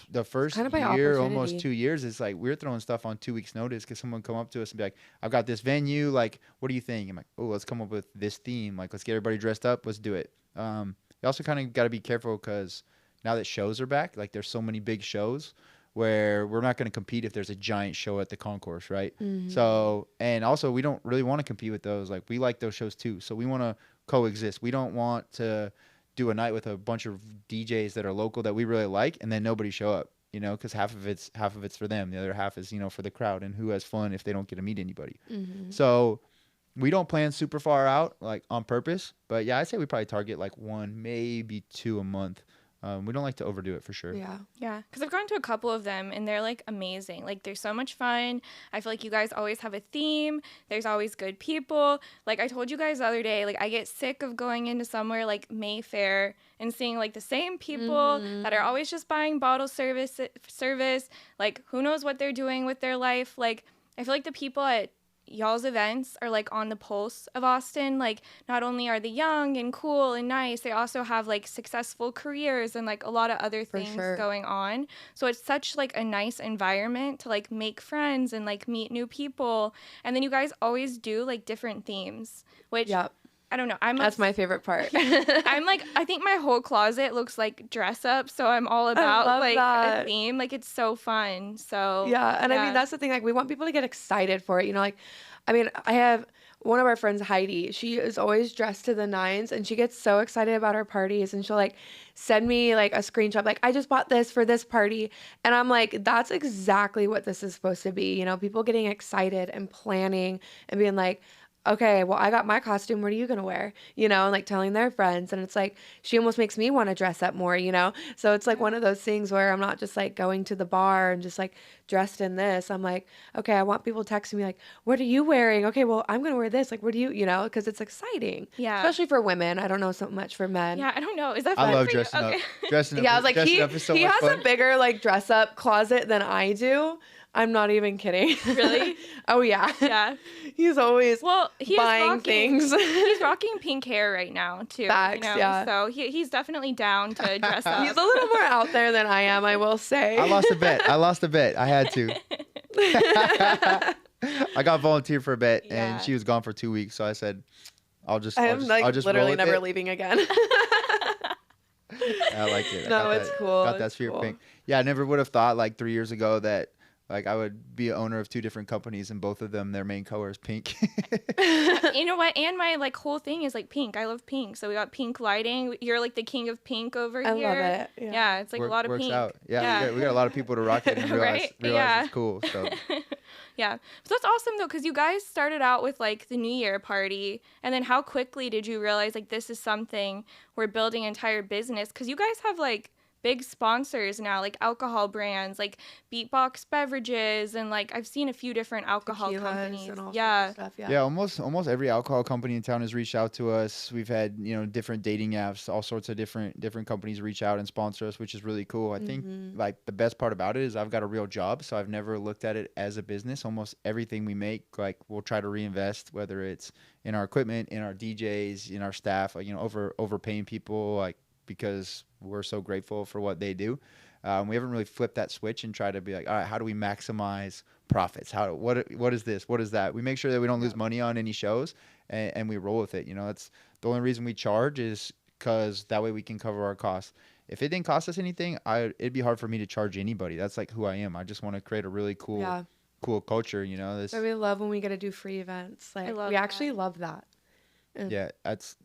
the first kind of by year, opportunity. almost 2 years, it's like we're throwing stuff on 2 weeks notice because someone come up to us and be like, I've got this venue. Like, what do you think? I'm like, oh, let's come up with this theme. Like, let's get everybody dressed up. Let's do it. You also kind of got to be careful because now that shows are back, like there's so many big shows where we're not going to compete if there's a giant show at the concourse, right? So, and also we don't really want to compete with those. Like we like those shows too. So we want to coexist. We don't want to do a night with a bunch of DJs that are local that we really like and then nobody show up, because half of it's for them. The other half is, for the crowd and who has fun if they don't get to meet anybody. So we don't plan super far out like on purpose, but yeah, I'd say we probably target like 1, maybe 2 a month. We don't like to overdo it for sure. yeah. Yeah, because I've gone to a couple of them and they're like amazing. Like they're so much fun. I feel like you guys always have a theme. There's always good people. Like I told you guys the other day, like I get sick of going into somewhere like Mayfair and seeing like the same people that are always just buying bottle service. Like who knows what they're doing with their life. Like I feel like the people at y'all's events are like on the pulse of Austin. Like, not only are they young and cool and nice, they also have like successful careers and like a lot of other For things sure. going on. So it's such like a nice environment to like make friends and like meet new people. And then you guys always do like different themes, which Yep. I don't know. That's my favorite part. I'm like, I think my whole closet looks like dress up, so I'm all about love like that. a theme. Like, it's so fun. So Yeah, and I mean that's the thing. Like we want people to get excited for it. You know, like I mean, I have one of our friends, Heidi. She is always dressed to the nines, and she gets so excited about our parties, and she'll like send me like a screenshot, like I just bought this for this party, and I'm like, that's exactly what this is supposed to be. You know, people getting excited and planning and being like, okay, well, I got my costume. What are you going to wear? You know, and like telling their friends. And it's like, she almost makes me want to dress up more, you know? So it's like one of those things where I'm not just like going to the bar and just like dressed in this. I'm like, okay, I want people texting me like, what are you wearing? Okay, well, I'm going to wear this. Like, what do you know? Because it's exciting. Yeah. Especially for women. I don't know so much for men. Yeah, I don't know. Is that I fun love for you? dressing up. Okay. Dressing up. Yeah, I was like, dressing up is so he much has fun. a bigger like dress up closet than I do. I'm not even kidding. Really? Oh, yeah. Yeah. He's always Well, he is buying rocking, things. He's rocking pink hair right now too. Facts, yeah. So he's definitely down to dress up. He's a little more out there than I am, I will say. I lost a bet. I had to. I got volunteered for a bet, Yeah. and she was gone for 2 weeks. So I said, I'll just I'm like roll literally with never it. leaving again. I like it. I No, got it's that, cool. Got that It's sphere cool. pink. Yeah, I never would have thought like 3 years ago that like I would be an owner of two different companies, and both of them, their main color is pink. You know what? And my like whole thing is like pink. I love pink. So we got pink lighting. You're like the king of pink over I here. love it. Yeah. It's like a lot of Works pink. out. Yeah, Yeah. we got a lot of people to rock it and realize, Right? realize Yeah. it's cool. So Yeah. So that's awesome though, because you guys started out with like the New Year party, and then how quickly did you realize like this is something we're building an entire business? Because you guys have like big sponsors now, like alcohol brands, like Beatbox Beverages, and like I've seen a few different alcohol Tequilas companies. and all Yeah. sorts of stuff. yeah, almost every alcohol company in town has reached out to us. We've had different dating apps, all sorts of different companies reach out and sponsor us, which is really cool. I think like the best part about it is I've got a real job, so I've never looked at it as a business. Almost everything we make, like we'll try to reinvest, whether it's in our equipment, in our DJs, in our staff, like overpaying people, like because we're so grateful for what they do. We haven't really flipped that switch and try to be like, all right, how do we maximize profits? What is this? What is that? We make sure that we don't lose money on any shows, and we roll with it. That's the only reason we charge is because that way we can cover our costs. If it didn't cost us anything, it'd be hard for me to charge anybody. That's like who I am. I just want to create a really cool culture. This. I really love when we get to do free events. Like we actually love that. Yeah, it's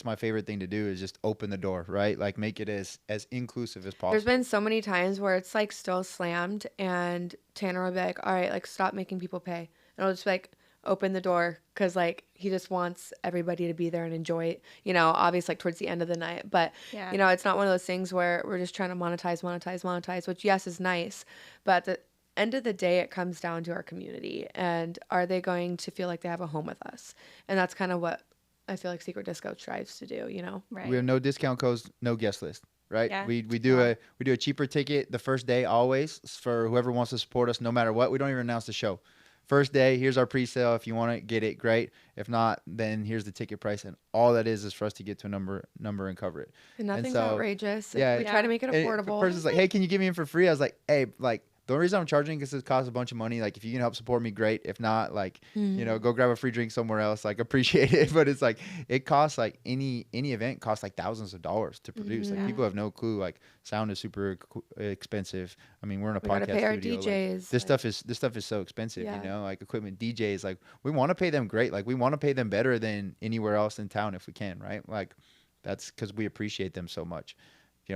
my favorite thing to do is just open the door, right? Like make it as inclusive as possible. There's been so many times where it's like still slammed, and Tanner will be like, all right, like stop making people pay. And I'll just like open the door because like he just wants everybody to be there and enjoy it, obviously like towards the end of the night. But, it's not one of those things where we're just trying to monetize, which yes is nice. But at the end of the day, it comes down to our community. And are they going to feel like they have a home with us? And that's kind of what I feel like Secret Disco strives to do, Right. We have no discount codes, no guest list, right? Yeah. We do a cheaper ticket the first day always for whoever wants to support us no matter what. We don't even announce the show. First day, here's our pre-sale. If you want to get it, great. If not, then here's the ticket price, and all that is for us to get to a number and cover it. And nothing's so, outrageous. Yeah, we try to make it affordable. The person's like, hey, can you get me in for free? I was like, hey, like, the only reason I'm charging is it costs a bunch of money. Like, if you can help support me, great. If not, like, go grab a free drink somewhere else. Like, appreciate it. But it's like, it costs like any event costs like thousands of dollars to produce. Like, people have no clue. Like, sound is super expensive. I mean, we're in a podcast gotta pay our studio. DJs. Like, this stuff is so expensive. Yeah. Like equipment, DJs. Like, we want to pay them great. Like, we want to pay them better than anywhere else in town if we can, right? Like, that's because we appreciate them so much.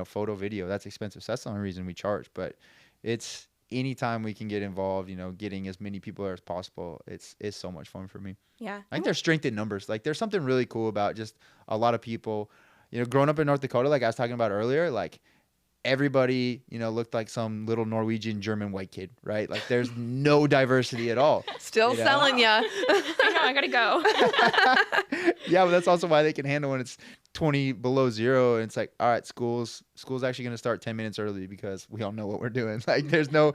Photo, video, that's expensive. So that's the only reason we charge. But it's anytime we can get involved, getting as many people as possible, it's so much fun for me. Yeah. I think there's strength in numbers. Like there's something really cool about just a lot of people, growing up in North Dakota, like I was talking about earlier, like everybody, looked like some little Norwegian German white kid, right? Like there's no diversity at all. Still selling ya. I know, I gotta go. Yeah, but that's also why they can handle when it's 20 below zero and it's like, all right, school's actually going to start 10 minutes early because we all know what we're doing. Like there's no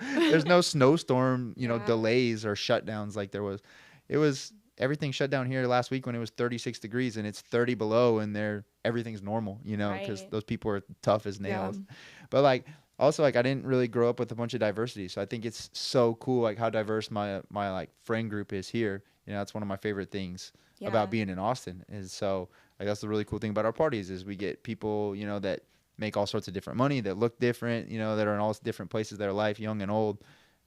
snowstorm, delays or shutdowns like there was, it was everything shut down here last week when it was 36 degrees and it's 30 below and everything's normal, you know, because Right. those people are tough as Yeah. nails. But like also like I didn't really grow up with a bunch of diversity, so I think it's so cool like how diverse my like friend group is here. You know, that's one of my favorite things Yeah. about being in Austin is so like that's the really cool thing about our parties is we get people, you know, that make all sorts of different money, that look different, you know, that are in all different places of their life, young and old,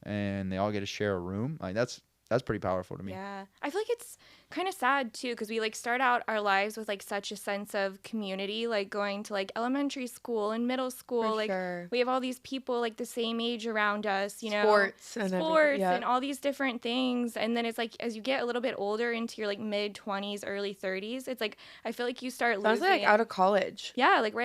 and they all get to share a room. Like that's pretty powerful to me. Yeah. I feel like it's kind of sad too because we like start out our lives with like such a sense of community, like going to like elementary school and middle school. For Like sure. we have all these people like the same age around us, you know, Sports and everything. sports Yeah. and all these different things. And then it's like as you get a little bit older into your like mid 20s, early 30s, it's like I feel like you start Honestly, losing. like out of college. Yeah, like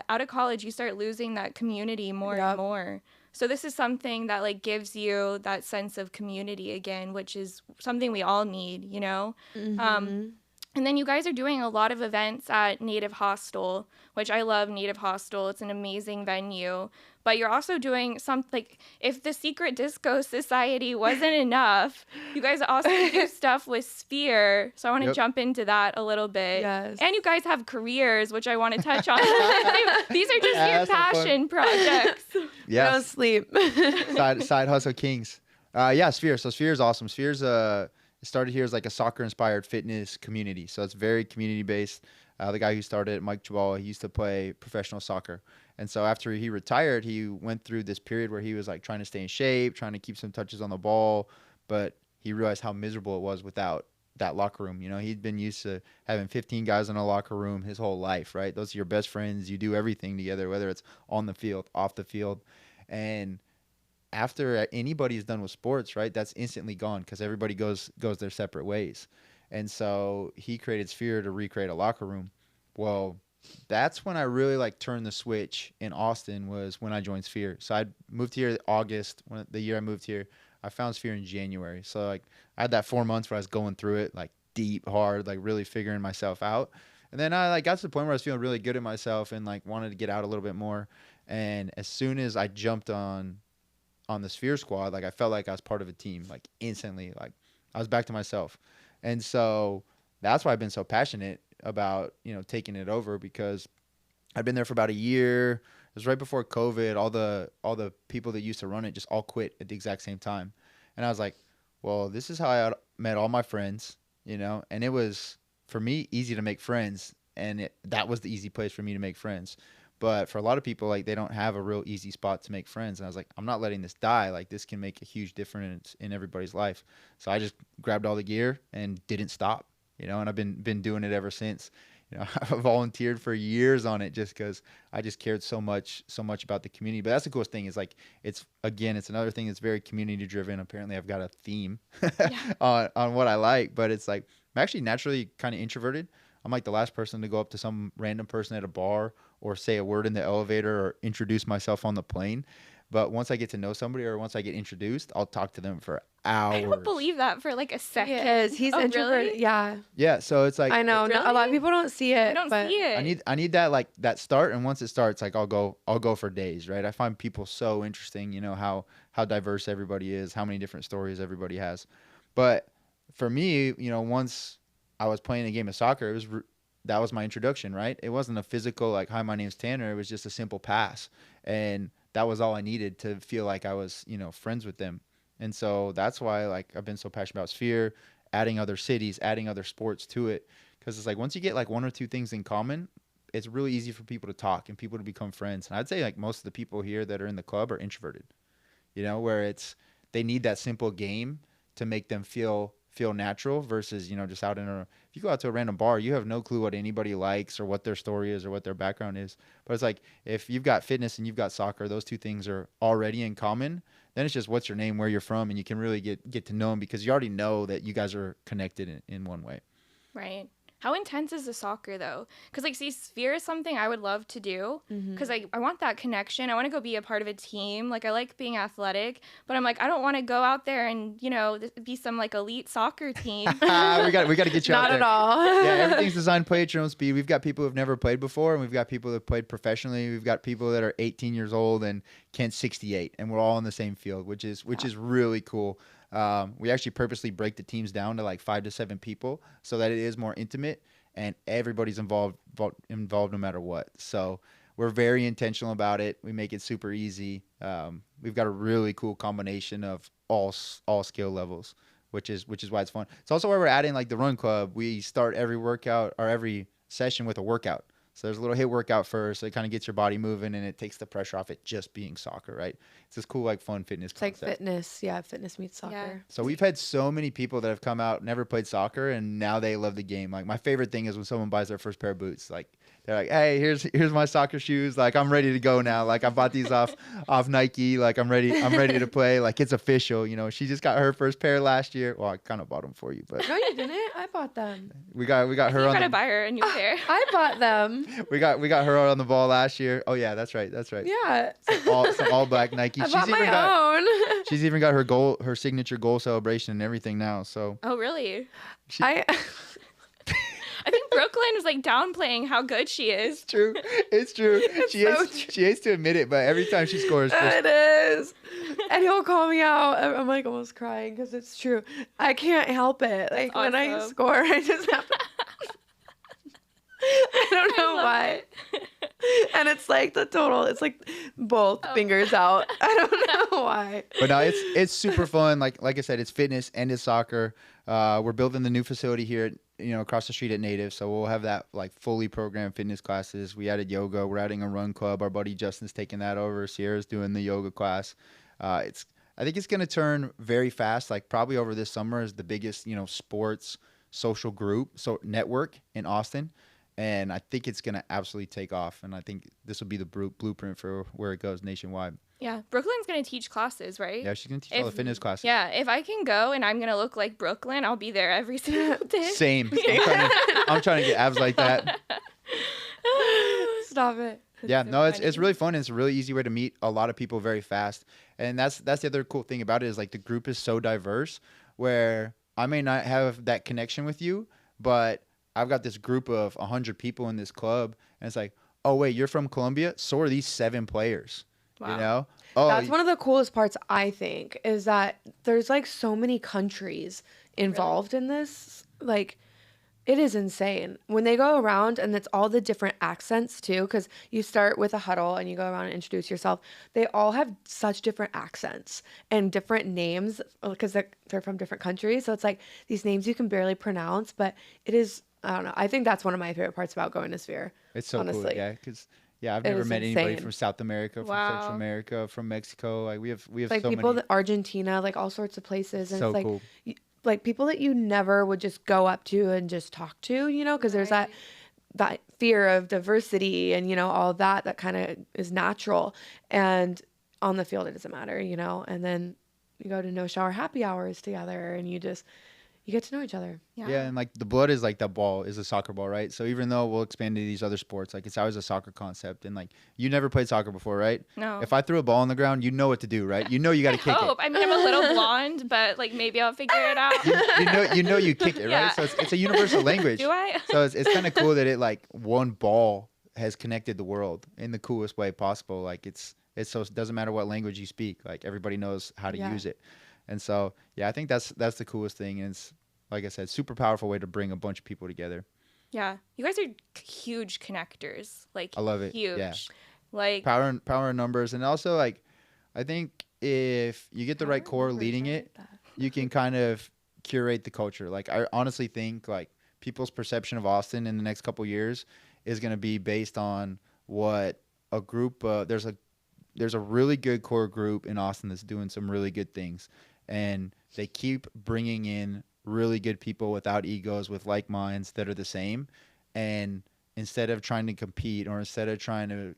out of college, you start losing that community more and Yep. more. So this is something that like gives you that sense of community again, which is something we all need, you know? Mhm. And then you guys are doing a lot of events at Native Hostel, which I love Native Hostel. It's an amazing venue. But you're also doing like if the Secret Disco Society wasn't enough, you guys also do stuff with Sphere. So I want to Yep. jump into that a little bit. Yes. And you guys have careers, which I want to touch on. These are just Yeah, your that's so fun. passion projects. Yeah. Don't sleep. side hustle kings. Yeah, Sphere. So Sphere is awesome. Sphere's it started here as like a soccer inspired fitness community. So it's very community based. The guy who started it, Mike Chabal, he used to play professional soccer. And so after he retired, he went through this period where he was like trying to stay in shape, trying to keep some touches on the ball, but he realized how miserable it was without that locker room. You know, he'd been used to having 15 guys in a locker room his whole life, right? Those are your best friends. You do everything together, whether it's on the field, off the field. And after anybody's done with sports, right, that's instantly gone because everybody goes their separate ways. And so he created Sphere to recreate a locker room. Well, that's when I really like turned the switch in Austin was when I joined Sphere. So I moved here August, the year I moved here. I found Sphere in January. So like I had that 4 months where I was going through it like deep, hard, like really figuring myself out. And then I like got to the point where I was feeling really good at myself and like wanted to get out a little bit more. And as soon as I jumped on the Sphere squad, like I felt like I was part of a team, like instantly, like I was back to myself. And so that's why I've been so passionate about, you know, taking it over because I've been there for about a year. It was right before COVID. All the people that used to run it just all quit at the exact same time. And I was like, well, this is how I met all my friends, you know, and it was for me easy to make friends. And that was the easy place for me to make friends. But for a lot of people, like they don't have a real easy spot to make friends. And I was like, I'm not letting this die. Like this can make a huge difference in everybody's life. So I just grabbed all the gear and didn't stop, you know, and I've been doing it ever since. You know, I volunteered for years on it just because I just cared so much about the community. But that's the coolest thing is like, it's another thing that's very community driven. Apparently I've got a theme on what I like, but it's like, I'm actually naturally kind of introverted. I'm like the last person to go up to some random person at a bar or say a word in the elevator or introduce myself on the plane. But once I get to know somebody or once I get introduced, I'll talk to them for hours. I don't believe that for like a second. He is. He's Oh, introverted. really? Yeah. Yeah, so it's like I know. Really? A lot of people don't see it. I don't but see it. I need that like that start, and once it starts, like I'll go for days, right? I find people so interesting, you know, how diverse everybody is, how many different stories everybody has. But for me, you know, once I was playing a game of soccer, that was my introduction, right? It wasn't a physical like, hi, my name's Tanner. It was just a simple pass, and that was all I needed to feel like I was, you know, friends with them. And so that's why like I've been so passionate about Sphere, adding other cities, adding other sports to it, because it's like once you get like one or two things in common, it's really easy for people to talk and people to become friends. And I'd say like most of the people here that are in the club are introverted, you know, where they need that simple game to make them feel natural versus, you know, just out if you go out to a random bar, you have no clue what anybody likes or what their story is or what their background is. But it's like if you've got fitness and you've got soccer, those two things are already in common. Then it's just what's your name, where you're from, and you can really get to know them because you already know that you guys are connected in one way. Right. How intense is the soccer though? Because like, see, Sphere is something I would love to do because I want that connection. I want to go be a part of a team. Like I like being athletic, but I'm like I don't want to go out there and you know be some like elite soccer team. we got to get you out Not there. at all. Yeah, everything's designed to play at your own speed. We've got people who've never played before, and we've got people that played professionally. We've got people that are 18 years old and Kent's 68, and we're all in the same field, which is really cool. We actually purposely break the teams down to like 5 to 7 people so that it is more intimate and everybody's involved no matter what. So we're very intentional about it. We make it super easy. We've got a really cool combination of all skill levels, which is why it's fun. It's also why we're adding like the run club. We start every workout or every session with a workout. So there's a little hit workout first. So it kind of gets your body moving and it takes the pressure off it just being soccer, right? It's this cool, like fun fitness concept. Like fitness. Yeah. Fitness meets soccer. Yeah. So we've had so many people that have come out, never played soccer, and now they love the game. Like my favorite thing is when someone buys their first pair of boots. Like they're like, "Hey, here's my soccer shoes. Like I'm ready to go now. Like I bought these off Nike. Like I'm ready to play. Like it's official. You know, she just got her first pair last year. Well, I kind of bought them for you, but No, you didn't. I bought them. we got her You on gotta the, buy her a new pair. I bought them. we got her on the ball last year. Oh yeah, that's right. Yeah. Some all black Nike. I bought my own. She's even got her signature goal celebration and everything now. So Oh, really? I I think Brooklyn is like downplaying how good she is. true. It's true. so She hates to admit it, but every time she scores, It is. And he'll call me out. I'm like almost crying because it's true. I can't help it. Like when I awesome. score, I just have to. I don't know why. And it's like it's like both fingers out. I don't know why. but no, it's super fun. Like I said, it's fitness and it's soccer. We're building the new facility here, across the street at Native. So we'll have that like fully programmed fitness classes. We added yoga. We're adding a run club. Our buddy Justin's taking that over. Sierra's doing the yoga class. I think it's going to turn very fast. Like probably over this summer is the biggest, sports social group, network in Austin. And I think it's going to absolutely take off. And I think this will be the blueprint for where it goes nationwide. Yeah, Brooklyn's gonna teach classes, right? Yeah, she's going to teach all the fitness classes. Yeah, if I can go and I'm gonna look like Brooklyn, I'll be there every single day. Same. I'm trying to get abs like that. Stop it. Yeah, so no, it's funny. really fun. It's a really easy way to meet a lot of people very fast. And that's the other cool thing about it is like the group is so diverse where I may not have that connection with you, but I've got this group of 100 people in this club and it's like, oh wait, you're from Colombia? So are these 7 players. Wow. You know? Oh, That's one of the coolest parts, I think, is that there's like so many countries involved in this. Like, it is insane when they go around and it's all the different accents too. Because you start with a huddle and you go around and introduce yourself. They all have such different accents and different names because they're from different countries. So it's like these names you can barely pronounce, but it is. I don't know. I think that's one of my favorite parts about going to Sphere. it's so honestly. cool. Yeah, because I've It never is met anybody insane. from South America, from Wow. Central America, from Mexico. Like we have Like so people many. that Argentina, like all sorts of places. And So it's like, cool. like people that you never would just go up to and just talk to, because there's that fear of diversity and, all of that kind of is natural. And on the field, it doesn't matter, and then you go to no shower happy hours together and you get to know each other. Yeah, and like the blood is like the ball is a soccer ball, right? So even though we'll expand to these other sports, like it's always a soccer concept. And like you never played soccer before, right? No. If I threw a ball on the ground, you know what to do, right? You know you got to kick Hope. I mean, I'm a little blonde, but like maybe I'll figure it out. it. You know you kick it, Yeah. right? So it's a universal language. Do I? So it's kind of cool that it like one ball has connected the world in the coolest way possible. Like it's so it doesn't matter what language you speak, like everybody knows how to Yeah. use it. And so yeah, I think that's the coolest thing. And it's like I said, super powerful way to bring a bunch of people together. Yeah, you guys are huge connectors. Like I love it. Huge. Yeah. Like Power in numbers, and also like I think if you get the right core leading it, you can kind of curate the culture. Like I honestly think like people's perception of Austin in the next couple years is going to be based on what a group. There's a really good core group in Austin that's doing some really good things, and they keep bringing in really good people without egos, with like minds that are the same, and instead of trying to compete or instead of trying to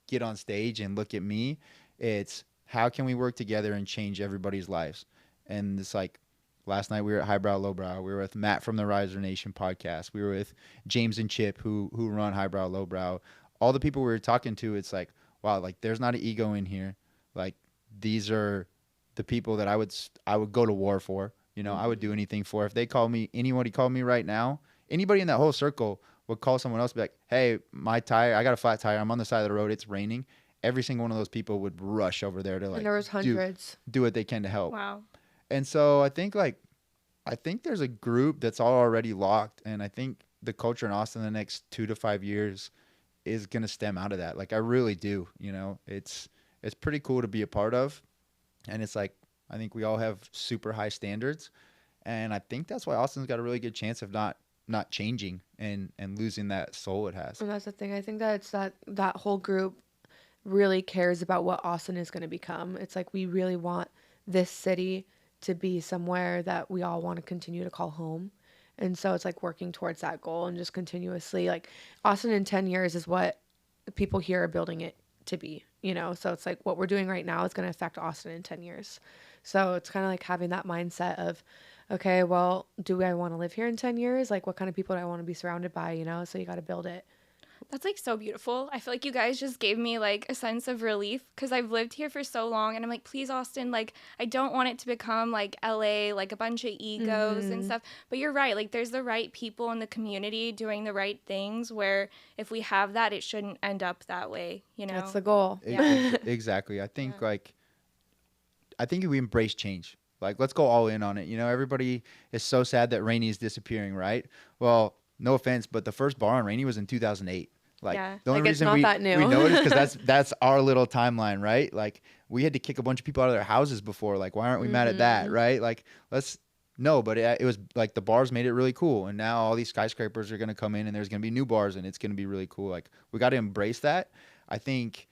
get on stage and look at me, it's how can we work together and change everybody's lives. And it's like last night we were at Highbrow Lowbrow. We were with Matt from the Riser Nation podcast. We were with James and Chip who run Highbrow Lowbrow. All the people we were talking to, it's like, wow, like there's not an ego in here. Like these are the people that I would go to war for. I would do anything for. If they call me, anybody called me right now, anybody in that whole circle would call someone else, be like, hey, my tire, I got a flat tire. I'm on the side of the road. It's raining. Every single one of those people would rush over there to like And there was hundreds. do what they can to help. wow. And so I think there's a group that's already locked, and I think the culture in Austin in the next 2 to 5 years is gonna stem out of that. Like I really do. It's pretty cool to be a part of, and it's like I think we all have super high standards, and I think that's why Austin's got a really good chance of not changing and losing that soul it has. And that's the thing. I think that it's that whole group really cares about what Austin is going to become. It's like we really want this city to be somewhere that we all want to continue to call home. And so it's like working towards that goal and just continuously like Austin in 10 years is what people here are building it to be, you know? So it's like what we're doing right now is going to affect Austin in 10 years. So it's kind of like having that mindset of, okay, well, do I want to live here in 10 years? Like what kind of people do I want to be surrounded by, you know? So you got to build it. That's like so beautiful. I feel like you guys just gave me like a sense of relief because I've lived here for so long and I'm like, please, Austin, like I don't want it to become like LA, like a bunch of egos and stuff. But you're right. Like there's the right people in the community doing the right things where if we have that, it shouldn't end up that way, you know? That's the goal. Exactly. I think if we embrace change, like let's go all in on it. You know, everybody is so sad that Rainey is disappearing, right? Well, no offense, but the first bar on Rainey was in 2008. Like the only reason we know it is because that's our little timeline, right? Like we had to kick a bunch of people out of their houses before. Like why aren't we mad at that, right? Like but it was like the bars made it really cool, and now all these skyscrapers are gonna come in, and there's gonna be new bars, and it's gonna be really cool. Like we got to embrace that. I think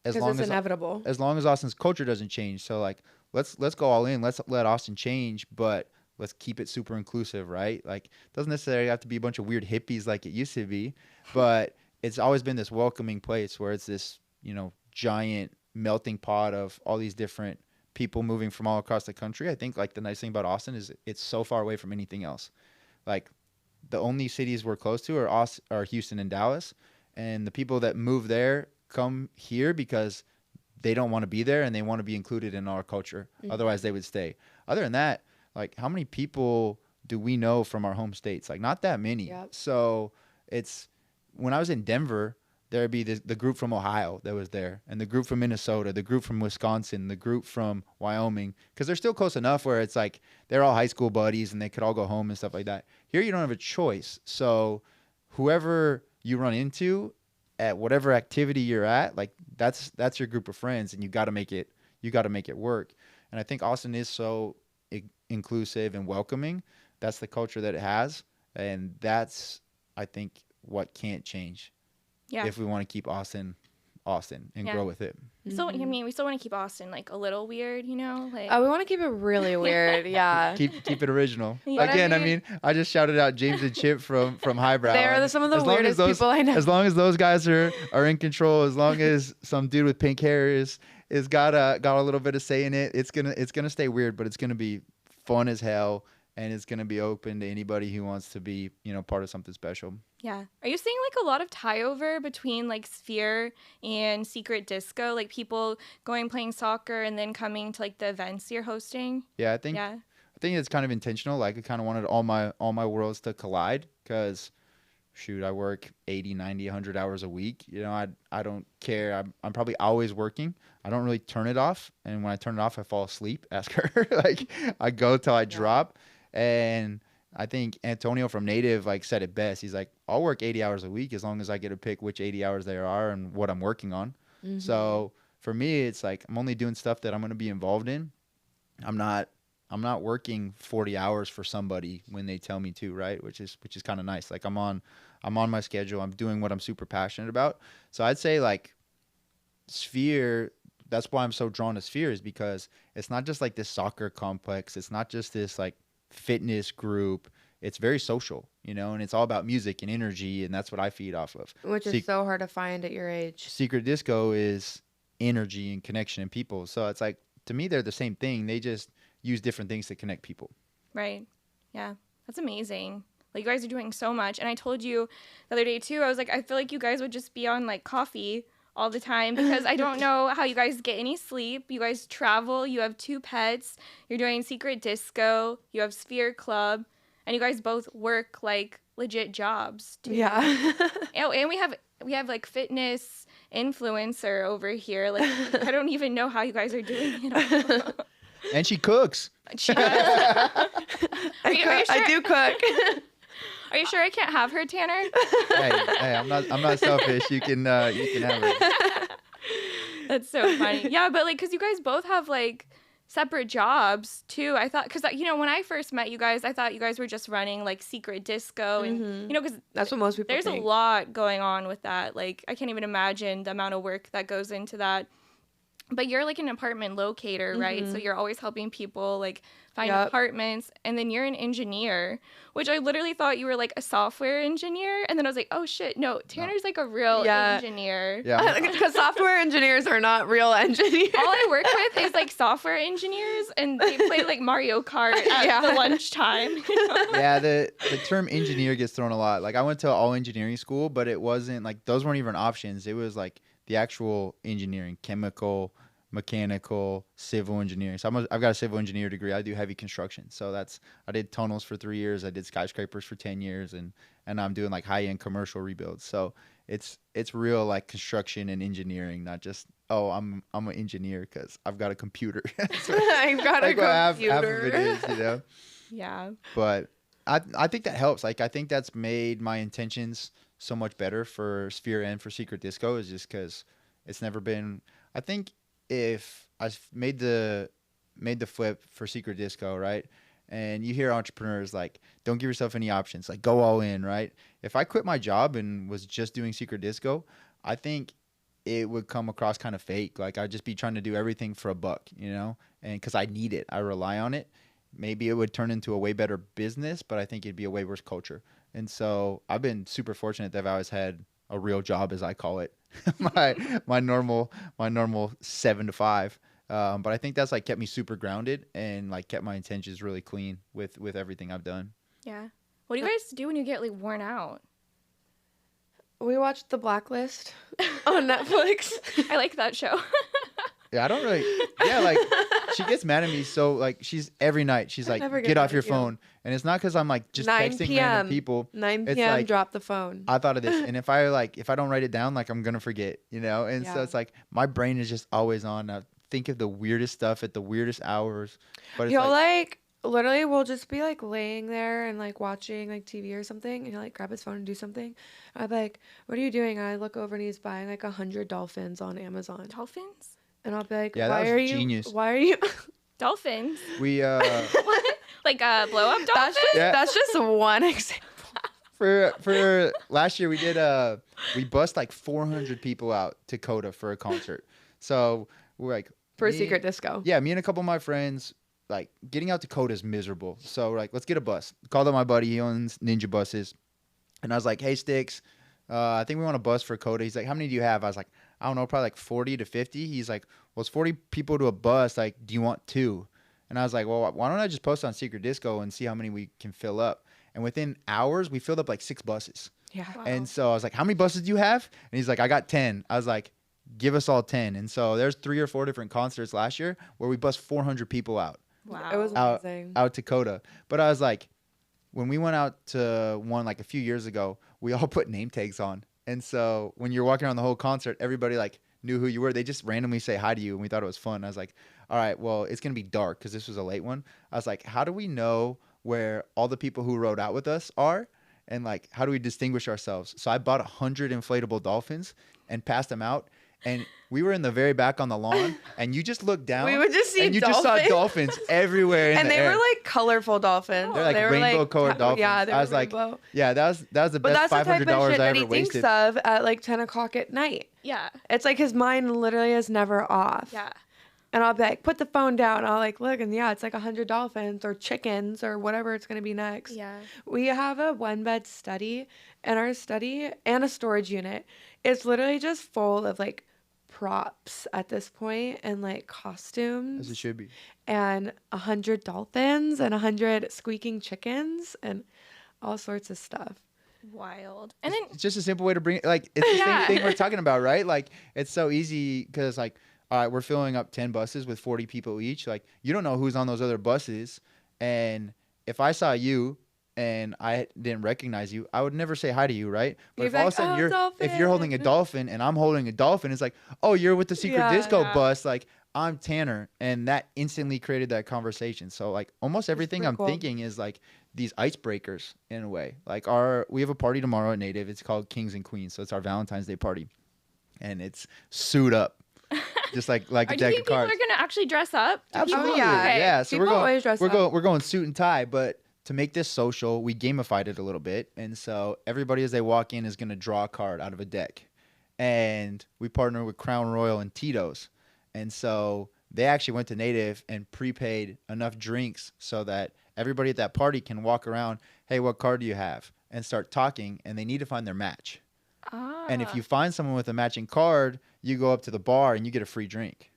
as long as inevitable, as long as Austin's culture doesn't change. So like let's go all in. Let's let Austin change, but let's keep it super inclusive, right? Like it doesn't necessarily have to be a bunch of weird hippies like it used to be, but it's always been this welcoming place where it's this, you know, giant melting pot of all these different people moving from all across the country. I think like the nice thing about Austin is it's so far away from anything else. Like the only cities we're close to are Houston and Dallas, and the people that move there come here because they don't want to be there and they want to be included in our culture. Otherwise they would stay. Other than that, like how many people do we know from our home states? Like not that many. Yep. So it's, when I was in Denver, there'd be the group from Ohio that was there, and the group from Minnesota, the group from Wisconsin, the group from Wyoming, because they're still close enough where it's like they're all high school buddies and they could all go home and stuff like that. Here you don't have a choice. So whoever you run into at whatever activity you're at, like that's your group of friends, and you got to make it work. And I think Austin is so inclusive and welcoming. That's the culture that it has, and that's, I think, what can't change if we want to keep Austin and grow with it. So I mean, we still want to keep Austin like a little weird, you know? Like we want to keep it really weird. Yeah. Keep it original. Yeah. Again, I mean, I just shouted out James and Chip from Highbrow. They're some of the weirdest people I know. As long as those guys are in control, as long as some dude with pink hair is got a little bit of say in it, it's gonna stay weird, but it's gonna be fun as hell. And it's going to be open to anybody who wants to be, you know, part of something special. Yeah. Are you seeing like a lot of tie over between like Sphere and Secret Disco? Like people going playing soccer and then coming to like the events you're hosting? Yeah, I think it's kind of intentional. Like I kind of wanted all my worlds to collide because, shoot, I work 80, 90, 100 hours a week. You know, I don't care. I'm probably always working. I don't really turn it off. And when I turn it off, I fall asleep. Ask her. Like I go till I drop. And I think Antonio from Native like said it best. He's like, I'll work 80 hours a week as long as I get to pick which 80 hours there are and what I'm working on. So for me, it's like I'm only doing stuff that I'm going to be involved in. I'm not working 40 hours for somebody when they tell me to, right? Which is kind of nice. Like I'm on my schedule. I'm doing what I'm super passionate about. So I'd say like Sphere, that's why I'm so drawn to Sphere, is because it's not just like this soccer complex. It's not just this like fitness group. It's very social, you know, and it's all about music and energy, and that's what I feed off of. Which is so hard to find at your age. Secret Disco is energy and connection and people. So it's like, to me, they're the same thing. They just use different things to connect people. Right. Yeah. That's amazing. Like you guys are doing so much. And I told you the other day too, I was like, I feel like you guys would just be on like coffee all the time because I don't know how you guys get any sleep. You guys travel, you have 2 pets, you're doing Secret Disco, you have Sphere Club, and you guys both work like legit jobs too. Yeah. And we have like fitness influencer over here. Like I don't even know how you guys are doing it all. And she cooks. She does. I do cook. Are you sure I can't have her, Tanner? Hey, I'm not selfish. You can have it. That's so funny. Yeah, but like, cause you guys both have like separate jobs too. I thought, cause you know, when I first met you guys, I thought you guys were just running like secret disco, and you know, cause that's what most people there's think. a lot going on with that. Like, I can't even imagine the amount of work that goes into that. But you're like an apartment locator, right? So you're always helping people like find apartments. And then you're an engineer, which I literally thought you were like a software engineer. And then I was like, oh shit, no, Tanner's like a real engineer. Yeah. Because software engineers are not real engineers. All I work with is like software engineers, and they play like Mario Kart at the lunchtime. You know? Yeah, the term engineer gets thrown a lot. Like I went to all engineering school, but it wasn't like those weren't even options. It was like the actual engineering, chemical, mechanical, civil engineering. So I've got a civil engineer degree. I do heavy construction. So I did tunnels for 3 years. I did skyscrapers for 10 years, and I'm doing like high-end commercial rebuilds. So it's real like construction and engineering, not just I'm an engineer because I've got a computer. So, I've got like, a computer. half of it is, you know. Yeah. But I think that helps. Like I think that's made my intentions so much better for Sphere and for Secret Disco, is just because it's never been. I think if I made the flip for Secret Disco, right? And you hear entrepreneurs like, don't give yourself any options, like go all in, right? If I quit my job and was just doing Secret Disco, I think it would come across kind of fake. Like I'd just be trying to do everything for a buck, you know? And because I need it, I rely on it. Maybe it would turn into a way better business, but I think it'd be a way worse culture. And so I've been super fortunate that I've always had a real job, as I call it, my normal 7 to 5. But I think that's like kept me super grounded and like kept my intentions really clean with everything I've done. Yeah. What do you guys do when you get like worn out? We watched The Blacklist on Netflix. I like that show. Yeah, I don't really. Yeah, like she gets mad at me. So like she's every night. She's like, get off your phone. And it's not because I'm like just 9 texting p.m. random people. 9 It's p.m. like, drop the phone. I thought of this, and if I don't write it down, like I'm gonna forget, you know. And so it's like my brain is just always on. I think of the weirdest stuff at the weirdest hours. But it's He'll like literally we'll just be like laying there and like watching like TV or something, and he'll like grab his phone and do something. I'm like, what are you doing? And I look over and he's buying like 100 dolphins on Amazon. Dolphins? And I'll be like, Yeah, why that are was you? genius. Why are you? Dolphins? We What? Like blow up dolphins? That's just one example. for last year we bussed like 400 people out to Coda for a concert. So we're like For Secret Disco. Yeah, me and a couple of my friends, like getting out to Coda is miserable. So we're like, let's get a bus. Called up my buddy, he owns Ninja Buses. And I was like, hey Sticks, I think we want a bus for Coda. He's like, how many do you have? I was like, I don't know, probably like 40 to 50. He's like, well, it's 40 people to a bus. Like, do you want 2? And I was like, well, why don't I just post on Secret Disco and see how many we can fill up? And within hours, we filled up like 6 buses. Yeah. Wow. And so I was like, how many buses do you have? And he's like, I got 10. I was like, give us all 10. And so there's 3 or 4 different concerts last year where we bussed 400 people out. Wow. It was amazing. Out to Coda. But I was like, when we went out to one like a few years ago, we all put name tags on. And so when you're walking around the whole concert, everybody like knew who you were. They just randomly say hi to you, and we thought it was fun. I was like, all right, well, it's going to be dark because this was a late one. I was like, how do we know where all the people who rode out with us are? And like, how do we distinguish ourselves? So I bought 100 inflatable dolphins and passed them out. And we were in the very back on the lawn, and you just looked down. We would just see and you dolphins. just saw dolphins everywhere in And the they air. were like colorful dolphins. They're like they were rainbow-colored dolphins. Yeah, they were I was like, rainbow. yeah, that was the But best that's the type $500 of shit I that ever he wasted. thinks of at like 10 o'clock at night. Yeah. It's like his mind literally is never off. Yeah. And I'll be like, put the phone down. I'll like look, and yeah, it's like 100 dolphins or chickens or whatever it's gonna be next. Yeah. We have a 1-bed study, and our study and a storage unit is literally just full of like props at this point and like costumes. As it should be. And 100 dolphins and 100 squeaking chickens and all sorts of stuff. Wild. And then It's just a simple way to bring it. Like, it's the Yeah. same thing we're talking about, right? Like, it's so easy because, like, all right, we're filling up 10 buses with 40 people each. Like, you don't know who's on those other buses. And if I saw you and I didn't recognize you, I would never say hi to you, right? But You'd if be all like, of a sudden "Oh, if you're holding a dolphin." dolphin and I'm holding a dolphin, it's like, oh, you're with the Secret Yeah, Disco yeah. bus. Like, I'm Tanner, and that instantly created that conversation. So like almost everything I'm thinking is like these icebreakers in a way. Like we have a party tomorrow at Native. It's called Kings and Queens. So it's our Valentine's Day party, and it's suit up. Just like a deck of cards. Do you think people are gonna actually dress up? Absolutely, yeah. So we're going suit and tie, but to make this social, we gamified it a little bit, and so everybody as they walk in is gonna draw a card out of a deck, and we partner with Crown Royal and Tito's, and so they actually went to Native and prepaid enough drinks so that everybody at that party can walk around. Hey, what card do you have? And start talking, and they need to find their match. And if you find someone with a matching card, you go up to the bar and you get a free drink.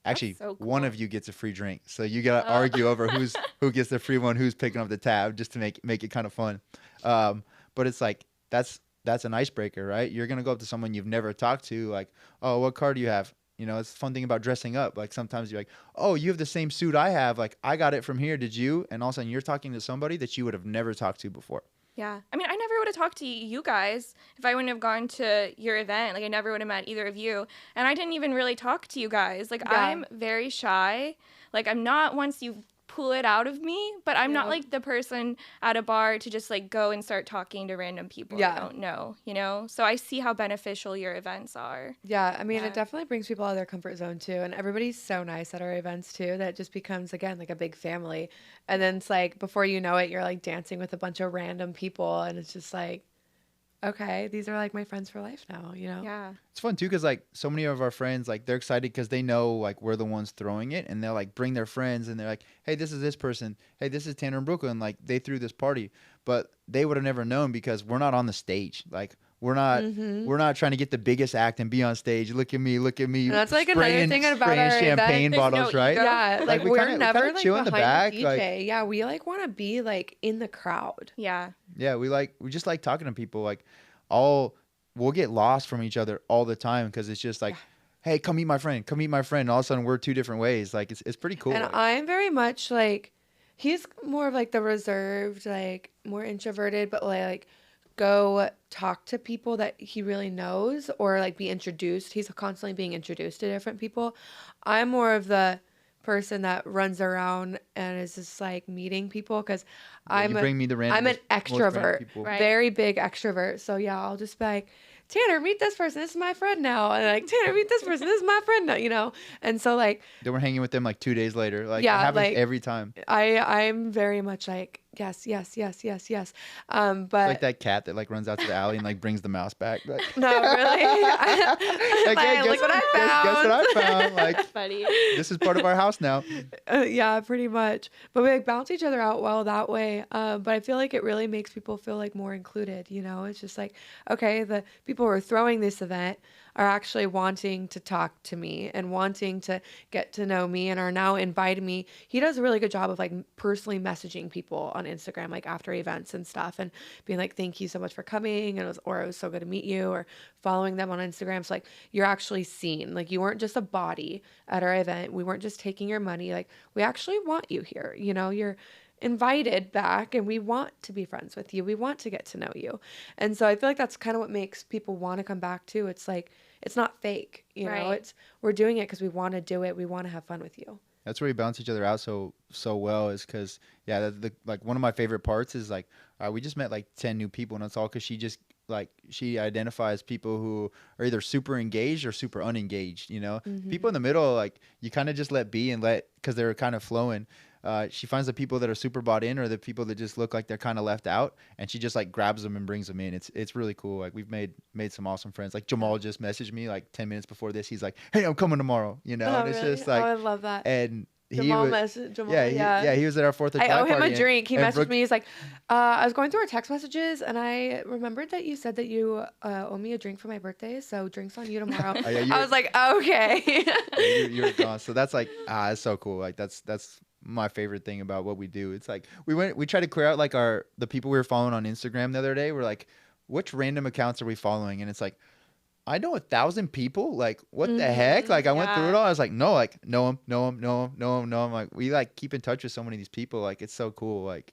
Actually, so cool. One of you gets a free drink. So you got to argue over who gets the free one, who's picking up the tab, just to make it kind of fun. But it's like, that's an icebreaker, right? You're going to go up to someone you've never talked to, like, oh, what card do you have? You know, it's the fun thing about dressing up. Like sometimes you're like, oh, you have the same suit I have. Like I got it from here. Did you? And all of a sudden you're talking to somebody that you would have never talked to before. Yeah. I mean, I never would have talked to you guys if I wouldn't have gone to your event. Like, I never would have met either of you. And I didn't even really talk to you guys. Like, I'm very shy. Like, I'm not once you pull it out of me, but I'm not, like, the person at a bar to just, like, go and start talking to random people I don't know, you know? So I see how beneficial your events are. Yeah, I mean, it definitely brings people out of their comfort zone, too. And everybody's so nice at our events, too, that it just becomes, again, like a big family. And then it's like, before you know it, you're, like, dancing with a bunch of random people. And it's just like, okay, these are, like, my friends for life now, you know? Yeah. It's fun, too, because, like, so many of our friends, like, they're excited because they know, like, we're the ones throwing it. And they'll, like, bring their friends. And they're like, hey, this is this person. Hey, this is Tanner and Brooklyn. Like, they threw this party. But they would have never known because we're not on the stage. Like, we're not trying to get the biggest act and be on stage. Look at me. And that's like another thing about our champagne bottles, right? Yeah, like we're never like chill in the back. The DJ. Like, yeah, we like want to be like in the crowd. Yeah. Yeah, we just like talking to people. Like, we'll get lost from each other all the time because it's just like, hey, come meet my friend. Come meet my friend. And all of a sudden we're two different ways. Like it's pretty cool. And like, I'm very much like, he's more of like the reserved, like more introverted, but like go talk to people that he really knows or like be introduced. He's constantly being introduced to different people. I'm more of the person that runs around and is just like meeting people because I'm an extrovert, very big extrovert. So yeah, I'll just be like, Tanner, meet this person. This is my friend now. And like, Tanner, meet this person. This is my friend now, you know? And so like. Then we're hanging with them like 2 days later. Like it happens like, every time. I'm very much like, yes. But it's like that cat that like runs out to the alley and like brings the mouse back. Like, no, really? like, hey, guess what I found? Like, funny. This is part of our house now. Yeah, pretty much. But we like bounce each other out well that way. But I feel like it really makes people feel like more included, you know? It's just like, okay, the people who are throwing this event are actually wanting to talk to me and wanting to get to know me and are now inviting me. He does a really good job of like personally messaging people on Instagram, like after events and stuff and being like, thank you so much for coming. And it was so good to meet you, or following them on Instagram. So like you're actually seen, like you weren't just a body at our event. We weren't just taking your money. Like we actually want you here. You know, you're invited back and we want to be friends with you. We want to get to know you. And so I feel like that's kind of what makes people want to come back too. It's like, it's not fake, you know, we're doing it because we want to do it. We want to have fun with you. That's where we balance each other out so well is because, yeah, like one of my favorite parts is like, we just met like 10 new people and it's all because she identifies people who are either super engaged or super unengaged, you know? Mm-hmm. People in the middle, like you kind of just let be and because they're kind of flowing. She finds the people that are super bought in or the people that just look like they're kind of left out, and she just like grabs them and brings them in. It's really cool. Like we've made some awesome friends. Like Jamal just messaged me like 10 minutes before this. He's like, hey, I'm coming tomorrow, you know? Oh, and it's really? just like, I love that. And Jamal, he was at our 4th of July I owe him party a drink. He messaged me. He's like, I was going through our text messages and I remembered that you said that you owe me a drink for my birthday. So drinks on you tomorrow. I was like, okay. You're gone. So that's like, it's so cool. Like that's my favorite thing about what we do. It's like we try to clear out like the people we were following on Instagram the other day. We're like, which random accounts are we following? And it's like, I know 1,000 people. Like, what the heck? Like, I went through it all. I was like, no, like, know them. Like, we like keep in touch with so many of these people. Like, it's so cool. Like,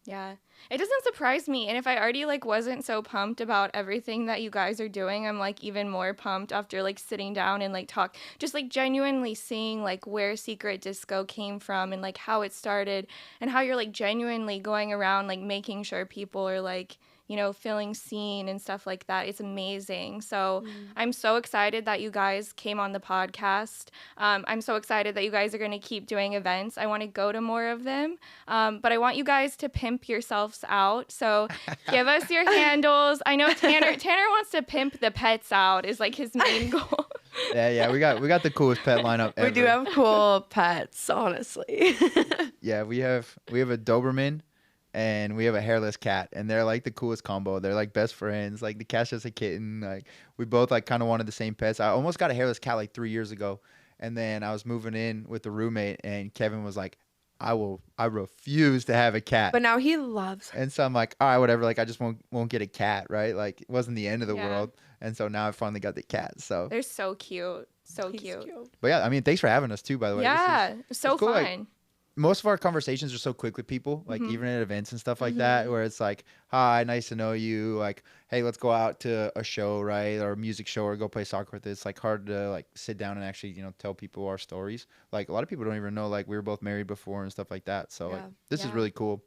Yeah. It doesn't surprise me. And if I already like wasn't so pumped about everything that you guys are doing, I'm like even more pumped after like sitting down and like talk, just like genuinely seeing like where Secret Disco came from and like how it started and how you're like genuinely going around like making sure people are like, you know, feeling seen and stuff like that. It's amazing. So I'm so excited that you guys came on the podcast. I'm so excited that you guys are going to keep doing events. I want to go to more of them. But I want you guys to pimp yourselves out. So give us your handles. I know Tanner wants to pimp the pets out is like his main goal. Yeah, we got the coolest pet lineup ever. We do have cool pets, honestly. Yeah, we have a Doberman and we have a hairless cat, and they're like the coolest combo. They're like best friends. Like the cat's just a kitten. Like we both like kind of wanted the same pets. I almost got a hairless cat like 3 years ago, and then I was moving in with the roommate, and Kevin was like, I refuse to have a cat. But now he loves her. And so I'm like, all right, whatever. Like I just won't get a cat, right? Like it wasn't the end of the Yeah. world. And so now I finally got the cat. So, They're so cute. So He's cute. but yeah, I mean, thanks for having us too, by the way. Yeah. So it's cool, fun. like, most of our conversations are so quick with people, like even at events and stuff like Mm-hmm. that, where it's like, hi, nice to know you. Like, hey, let's go out to a show, right? Or a music show or go play soccer with it. It's like hard to like sit down and actually, you know, tell people our stories. Like a lot of people don't even know like we were both married before and stuff like that. So like Yeah. this is Yeah. really cool.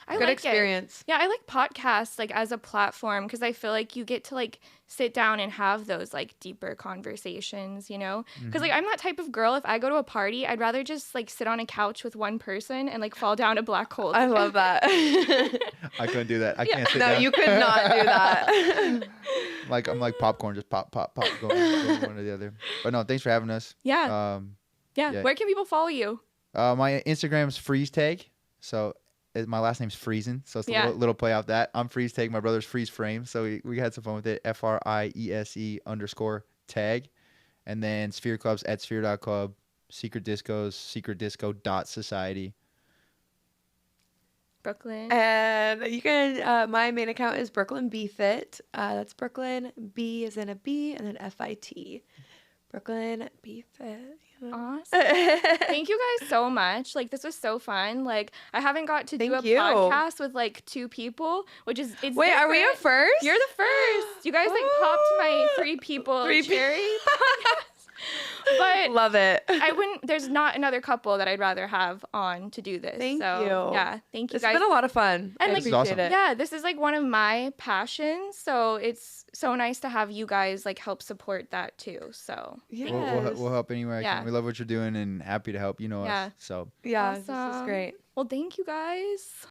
I Good like experience. It. Yeah, I like podcasts like as a platform because I feel like you get to like sit down and have those like deeper conversations, you know? Because like I'm that type of girl. If I go to a party, I'd rather just like sit on a couch with one person and like fall down a black hole. I love that. I couldn't do that. I can't sit No, down. you could not do that. Like I'm like popcorn, just pop, going one or the other. But no, thanks for having us. Yeah. Yeah. yeah. Where can people follow you? My Instagram's Freeze Tag. So my last name's Friesen. So it's a little play off that. I'm Freeze Tag. My brother's Freeze Frame. So we had some fun with it. FRIESE_tag. And then Sphere Club's at sphere.club. Secret Disco's secretdisco.society. Brooklyn. And you can, my main account is Brooklyn B Fit. That's Brooklyn, B is in a B, and then FIT. Brooklyn B Fit. You know? Awesome. Thank you guys so much. Like this was so fun. Like I haven't got to do a Thank you. podcast with like two people, which is it's Wait, are we a different. first? You're the first. You guys like popped my three people Three cherry podcast. But Love it. I wouldn't. There's not another couple that I'd rather have on to do this. Thank so, you. Yeah, thank you It's guys. been a lot of fun. And, I like, appreciate awesome. it. Yeah, this is like one of my passions. So it's so nice to have you guys like help support that too. So Yes. We'll help anywhere I Yeah. can. We love what you're doing and happy to help. You know Yeah. us. So Yeah, this is Awesome. great. well, thank you guys.